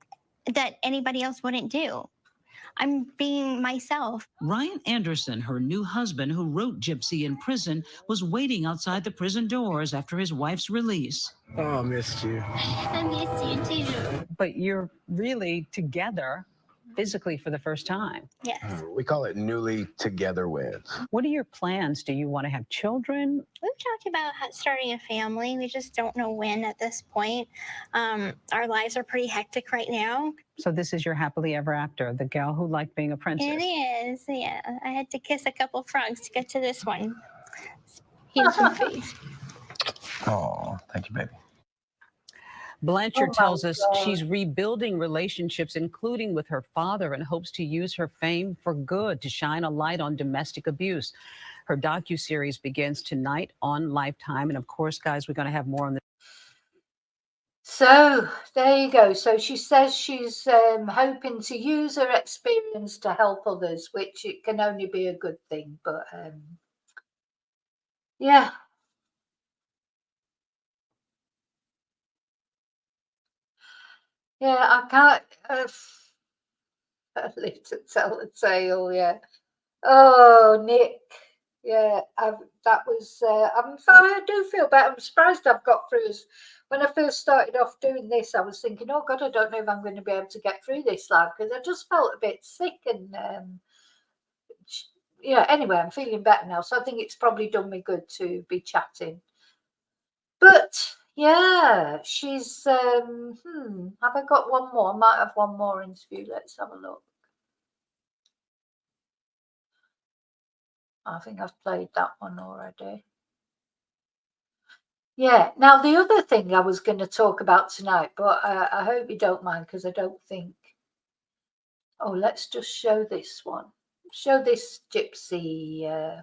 that anybody else wouldn't do. I'm being myself. Ryan Anderson, her new husband who wrote Gypsy in prison, was waiting outside the prison doors after his wife's release. Oh, I missed you. I miss you too. But you're really together physically for the first time. Yes. We call it newly together weds. What are your plans? Do you want to have children? We've talked about starting a family. We just don't know when at this point. Our lives are pretty hectic right now. So this is your happily ever after, the gal who liked being a princess. It is, yeah. I had to kiss a couple frogs to get to this one. Handsome face. Oh, thank you, baby. Blanchard Oh my tells us God. she's rebuilding relationships, including with her father, and hopes to use her fame for good to shine a light on domestic abuse. Her docuseries begins tonight on Lifetime. And of course, guys, we're going to have more on this. So there you go. So she says she's hoping to use her experience to help others, which it can only be a good thing. But yeah. Yeah, I can't live to tell the tale. Yeah. Oh, Nick. Yeah, that was. I do feel better. I'm surprised I've got through. When I first started off doing this, I was thinking, oh God, I don't know if I'm going to be able to get through this live because I just felt a bit sick and. Yeah. Anyway, I'm feeling better now, so I think it's probably done me good to be chatting. But yeah, she's. Have I got one more? I might have one more interview. Let's have a look. I think I've played that one already. Yeah. Now, the other thing I was going to talk about tonight, but I hope you don't mind because I don't think. Oh, let's just show this one. Show this Gypsy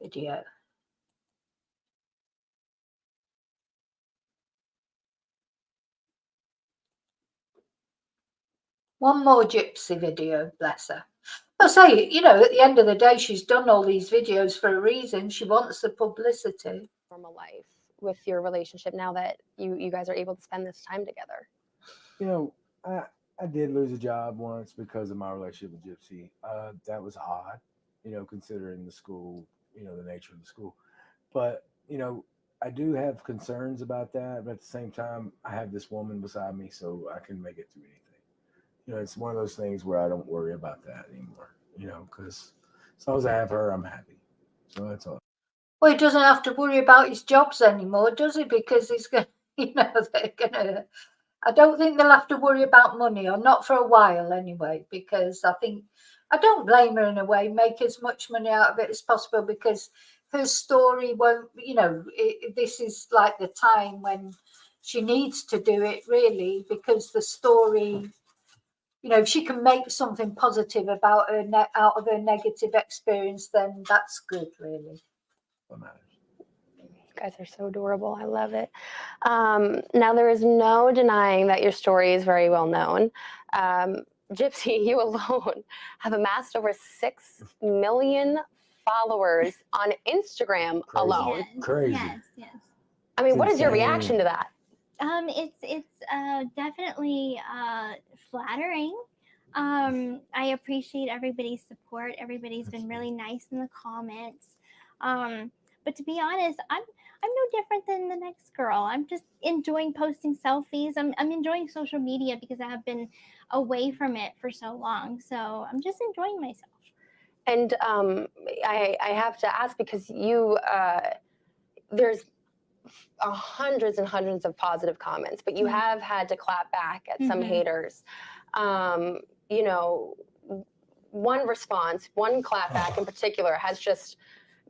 video. One more Gypsy video, bless her. I say, you know, at the end of the day, she's done all these videos for a reason. She wants the publicity. Normal life with your relationship now that you guys are able to spend this time together? You know, I did lose a job once because of my relationship with Gypsy. That was odd, you know, considering the school, you know, the nature of the school. But, you know, I do have concerns about that. But at the same time, I have this woman beside me, so I can make it through anything. You know, it's one of those things where I don't worry about that anymore, you know, because as long as I have her, I'm happy. So that's all. Well, he doesn't have to worry about his jobs anymore, does he? Because he's going, you know, they're going to. I don't think they'll have to worry about money, or not for a while anyway, because I think I don't blame her in a way. Make as much money out of it as possible because her story won't, you know, this is like the time when she needs to do it really because the story, you know, if she can make something positive about her out of her negative experience, then that's good, really. What matters. You guys are so adorable. I love it. Now, there is no denying that your story is very well known. Gypsy, you alone have amassed over 6 million followers on Instagram alone. Yes, Crazy. Yes. I mean, It's what is your insane. reaction to that? It's definitely flattering. I appreciate everybody's support. Everybody's been really nice in the comments. But to be honest, I'm no different than the next girl. I'm just enjoying posting selfies. I'm enjoying social media because I have been away from it for so long. So I'm just enjoying myself. And I have to ask because there's hundreds and hundreds of positive comments, but you have had to clap back at some haters. You know, one response, one clap back in particular has just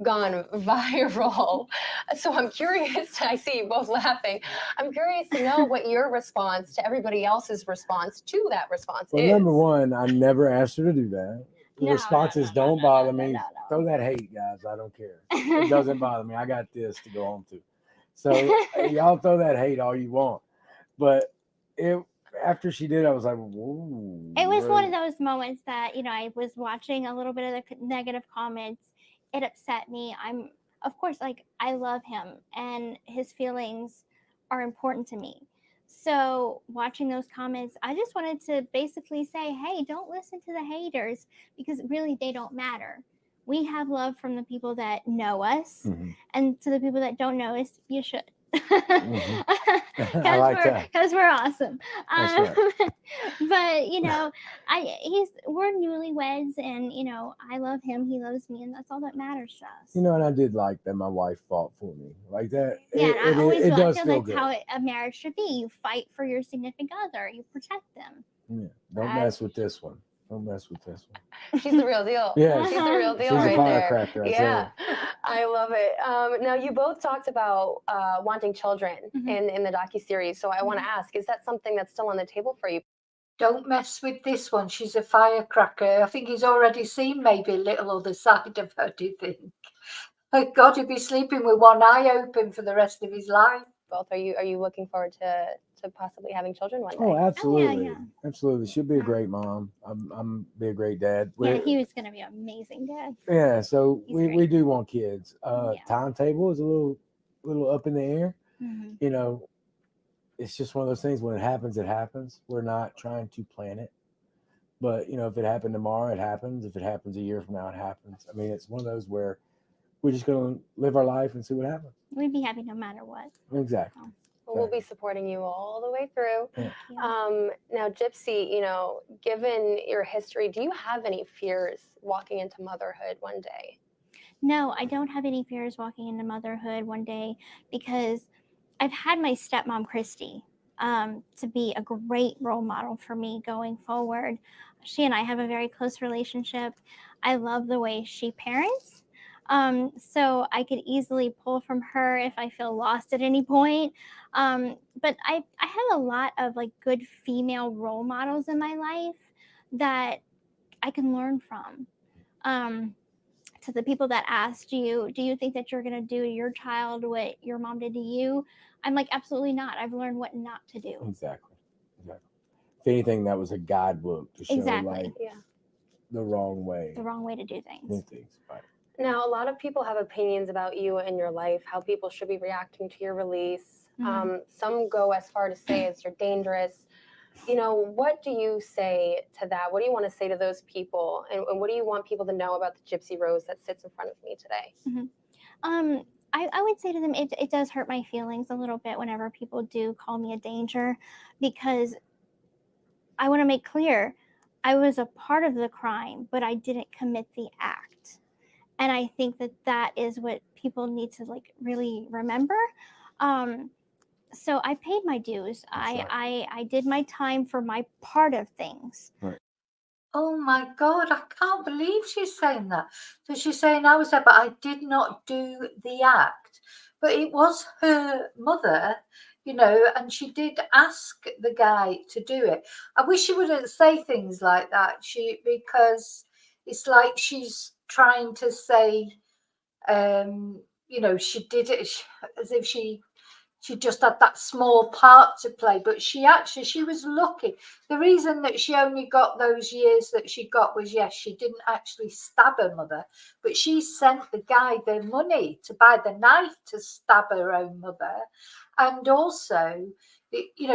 gone viral. So I'm curious, I see you both laughing. I'm curious to know what your response to everybody else's response to that response Well, is. number one, I never asked her to do that. The No, responses no, don't bother me. no. Throw that hate, guys. I don't care. It doesn't bother me. I got this to go home to. So y'all throw that hate all you want. But after she did, I was like, whoa. It was one of those moments that, you know, I was watching a little bit of the negative comments. It upset me. Of course, like, I love him and his feelings are important to me. So watching those comments, I just wanted to basically say, hey, don't listen to the haters, because really they don't matter. We have love from the people that know us, and to the people that don't know us, you should. I like that. Because we're awesome. That's right. But we're newlyweds, and I love him, he loves me, and that's all that matters to us. And I did like that my wife fought for me like that. Yeah, and I always it does feel feel that's good. how a marriage should be. You fight for your significant other, you protect them. Yeah. Don't mess with this one. Don't mess with this one. She's the real deal. Yeah, she's the real deal she's right a there. firecracker. Yeah, I love it. Now you both talked about wanting children in the docuseries. So I want to ask, is that something that's still on the table for you? Don't mess with this one. She's a firecracker. I think he's already seen maybe a little other side of her, do you think? Oh God, he'd be sleeping with one eye open for the rest of his life. Both, are you looking forward to possibly having children one day? Oh, absolutely. yeah. Absolutely. She'll be a great mom. I'm be a great dad. Yeah, he was going to be an amazing dad. Yeah, so He's we great. do want kids. Yeah. Timetable is a little up in the air. Mhm. It's just one of those things. When it happens, it happens. We're not trying to plan it. But, if it happened tomorrow, it happens. If it happens a year from now, it happens. I mean, it's one of those where we're just going to live our life and see what happens. We'd be happy no matter what. Exactly. Well, we'll be supporting you all the way through. Yeah. Now, Gypsy, given your history, do you have any fears walking into motherhood one day? No, I don't have any fears walking into motherhood one day, because I've had my stepmom, Christy, to be a great role model for me going forward. She and I have a very close relationship. I love the way she parents. So I could easily pull from her if I feel lost at any point. But I have a lot of good female role models in my life that I can learn from. To the people that asked you, do you think that you're going to do to your child what your mom did to you? I'm like, absolutely not. I've learned what not to do. Exactly. If anything, that was a guidebook to show the wrong way. The wrong way to do things. Right. Now, a lot of people have opinions about you and your life, how people should be reacting to your release. Some go as far to say as you're dangerous. What do you say to that? What do you want to say to those people? And what do you want people to know about the Gypsy Rose that sits in front of me today? I would say to them, it does hurt my feelings a little bit whenever people do call me a danger, because I want to make clear, I was a part of the crime, but I didn't commit the act. And I think that is what people need to really remember. So I paid my dues. I did my time for my part of things. Right. Oh my God, I can't believe she's saying that. So she's saying I was there, but I did not do the act. But it was her mother, and she did ask the guy to do it. I wish she wouldn't say things like that. Because it's like she's trying to say, she did it as if she just had that small part to play, but she was lucky. The reason that she only got those years that she got was, yes, she didn't actually stab her mother, but she sent the guy the money to buy the knife to stab her own mother. And also,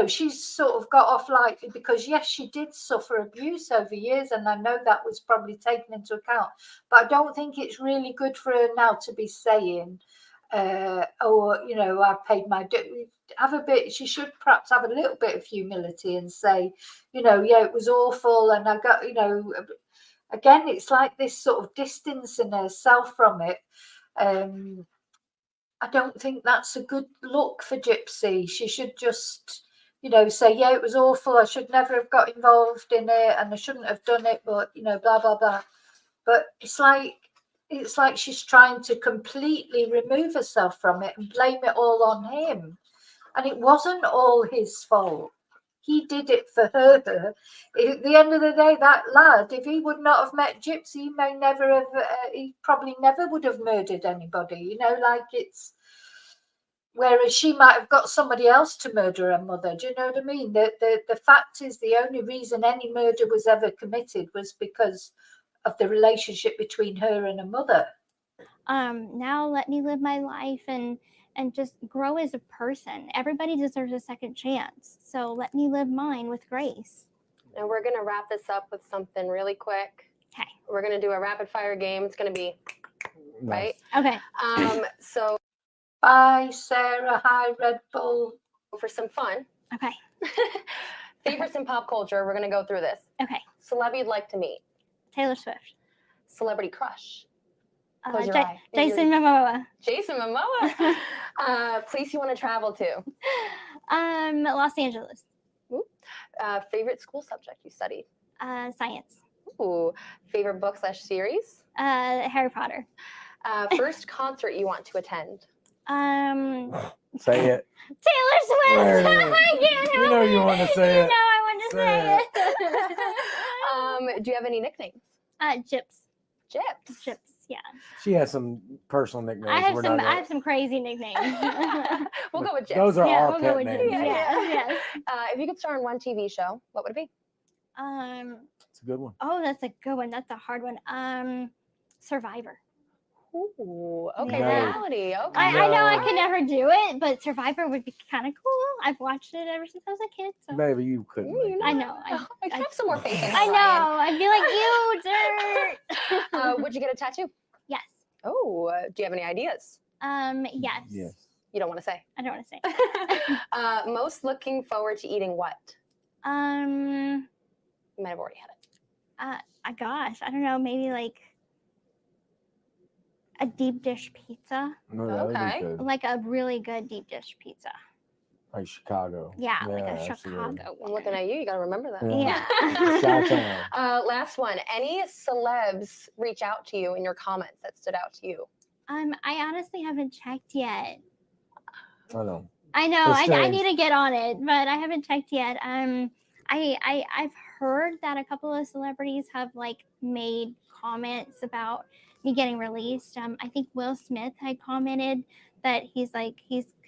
she's sort of got off lightly because, yes, she did suffer abuse over years, and I know that was probably taken into account, but I don't think it's really good for her now to be saying, I paid my due. She should perhaps have a little bit of humility and say, it was awful, and I got, again, it's like this sort of distancing herself from it. I don't think that's a good look for Gypsy. She should just, say, yeah, it was awful. I should never have got involved in it, and I shouldn't have done it, but, blah, blah, blah. But it's like she's trying to completely remove herself from it and blame it all on him. And it wasn't all his fault. He did it for her. At the end of the day, that lad, if he would not have met Gypsy, he probably never would have murdered anybody, whereas she might have got somebody else to murder her mother. Do you know what I mean? The fact is, the only reason any murder was ever committed was because of the relationship between her and her mother. Now let me live my life and and just grow as a person. Everybody deserves a second chance. So let me live mine with grace. And we're going to wrap this up with something really quick. Okay. We're going to do a rapid fire game. It's going to be, right? Okay. So Bye, Sarah. Hi, Red Bull. for some fun, Okay. favorites in pop culture, we're going to go through this. Okay. Celeb you'd like to meet. Taylor Swift. Celebrity crush. Close your eye. Jason Momoa. Jason Momoa. Place you want to travel to. Los Angeles. Ooh. Favorite school subject you studied. Science. Ooh. Favorite book / series. Harry Potter. First concert you want to attend. Say it. Taylor Swift. I can't You know help you it. want to say You it. know I want to say it. Do you have any nicknames? Gyps. Gyps. Gyps. Yeah. She has some personal nicknames. I have We're some. not I have some crazy nicknames. We'll go with Gyps. Those are Yeah, our we'll go pet with names. Gyps. Yes. If you could star in one TV show, what would it be? It's a good one. Oh, that's a good one. That's a hard one. Survivor. Ooh, okay, No. reality. Okay. I know I No. could never do it, but Survivor would be kind of cool. I've watched it ever since I was a kid. So Maybe you couldn't. make it. I know. I have some more faith in I you, know. I'd be like you, dirt. Would you get a tattoo? Yes. Oh, do you have any ideas? Yes. Yes. You don't want to say. I don't want to say. Most looking forward to eating what? Um. You might have already had it. Gosh, I don't know. Maybe like a deep dish pizza, No, that would Okay. be good. like a really good deep dish pizza. Like Chicago. Yeah, like a absolutely. Chicago I'm one. looking at you. You got to remember that. Yeah. Yeah. Chi-town. Last one. Any celebs reach out to you in your comments that stood out to you? I honestly haven't checked yet. I know. I know. It's I strange. need to get on it, but I haven't checked yet. I've heard that a couple of celebrities have like made comments about me getting released. I think Will Smith had commented that he's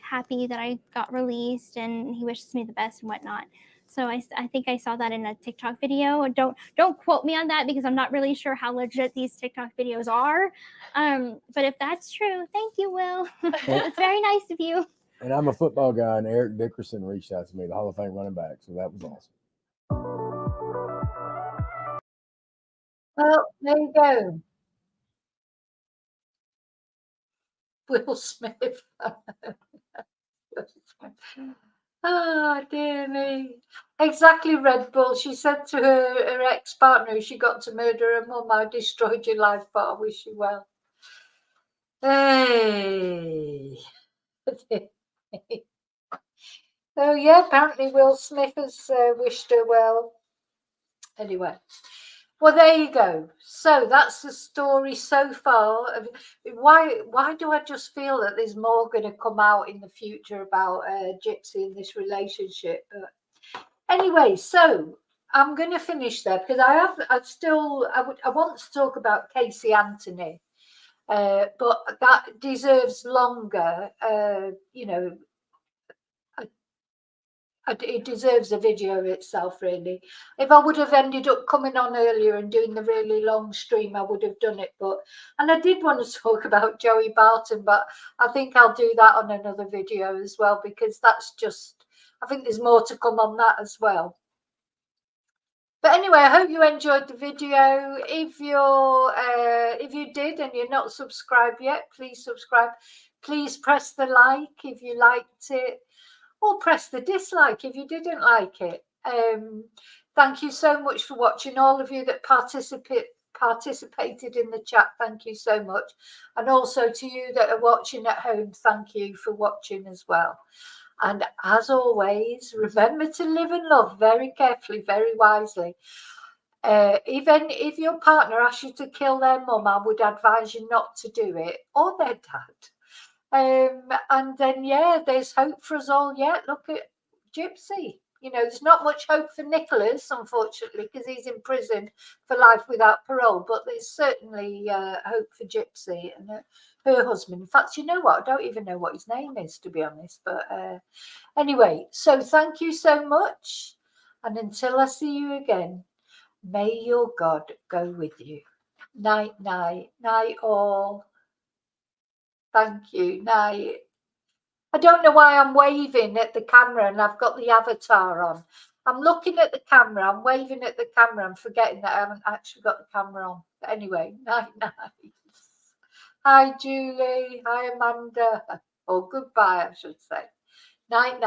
happy that I got released and he wishes me the best and whatnot. So I think I saw that in a TikTok video. Don't quote me on that because I'm not really sure how legit these TikTok videos are. But if that's true, thank you, Will. It's very nice of you. And I'm a football guy, and Eric Dickerson reached out to me, the Hall of Fame running back. So that was awesome. Well, there you go. Will Smith. Ah, dear me. Exactly, Red Bull. She said to her ex-partner, who she got to murder her mum, I destroyed your life, but I wish you well. Hey. So, yeah, apparently Will Smith has wished her well. Anyway. Well, there you go. So that's the story so far. Why do I just feel that there's more going to come out in the future about Gypsy and this relationship? But anyway, so I'm going to finish there because I want to talk about Casey Anthony, but that deserves longer. It deserves a video of itself, really. If I would have ended up coming on earlier and doing the really long stream, I would have done it. And I did want to talk about Joey Barton, but I think I'll do that on another video as well, because I think there's more to come on that as well. But anyway, I hope you enjoyed the video. If you did and you're not subscribed yet, please subscribe. Please press the like if you liked it, or press the dislike if you didn't like it. Thank you so much for watching. All of you that participated in the chat, thank you so much. And also to you that are watching at home, thank you for watching as well. And as always, remember to live and love very carefully, very wisely. Even if your partner asks you to kill their mum, I would advise you not to do it, or their dad. And then, yeah, there's hope for us all yet. Look at Gypsy. There's not much hope for Nicholas, unfortunately, because he's in prison for life without parole. But there's certainly hope for Gypsy and her husband. In fact, you know what? I don't even know what his name is, to be honest. But anyway, so thank you so much. And until I see you again, may your God go with you. Night, night, night all. Thank you. Night. I don't know why I'm waving at the camera and I've got the avatar on. I'm looking at the camera, I'm waving at the camera, I'm forgetting that I haven't actually got the camera on. But anyway, night. Hi, Julie. Hi, Amanda. Or goodbye, I should say. Night.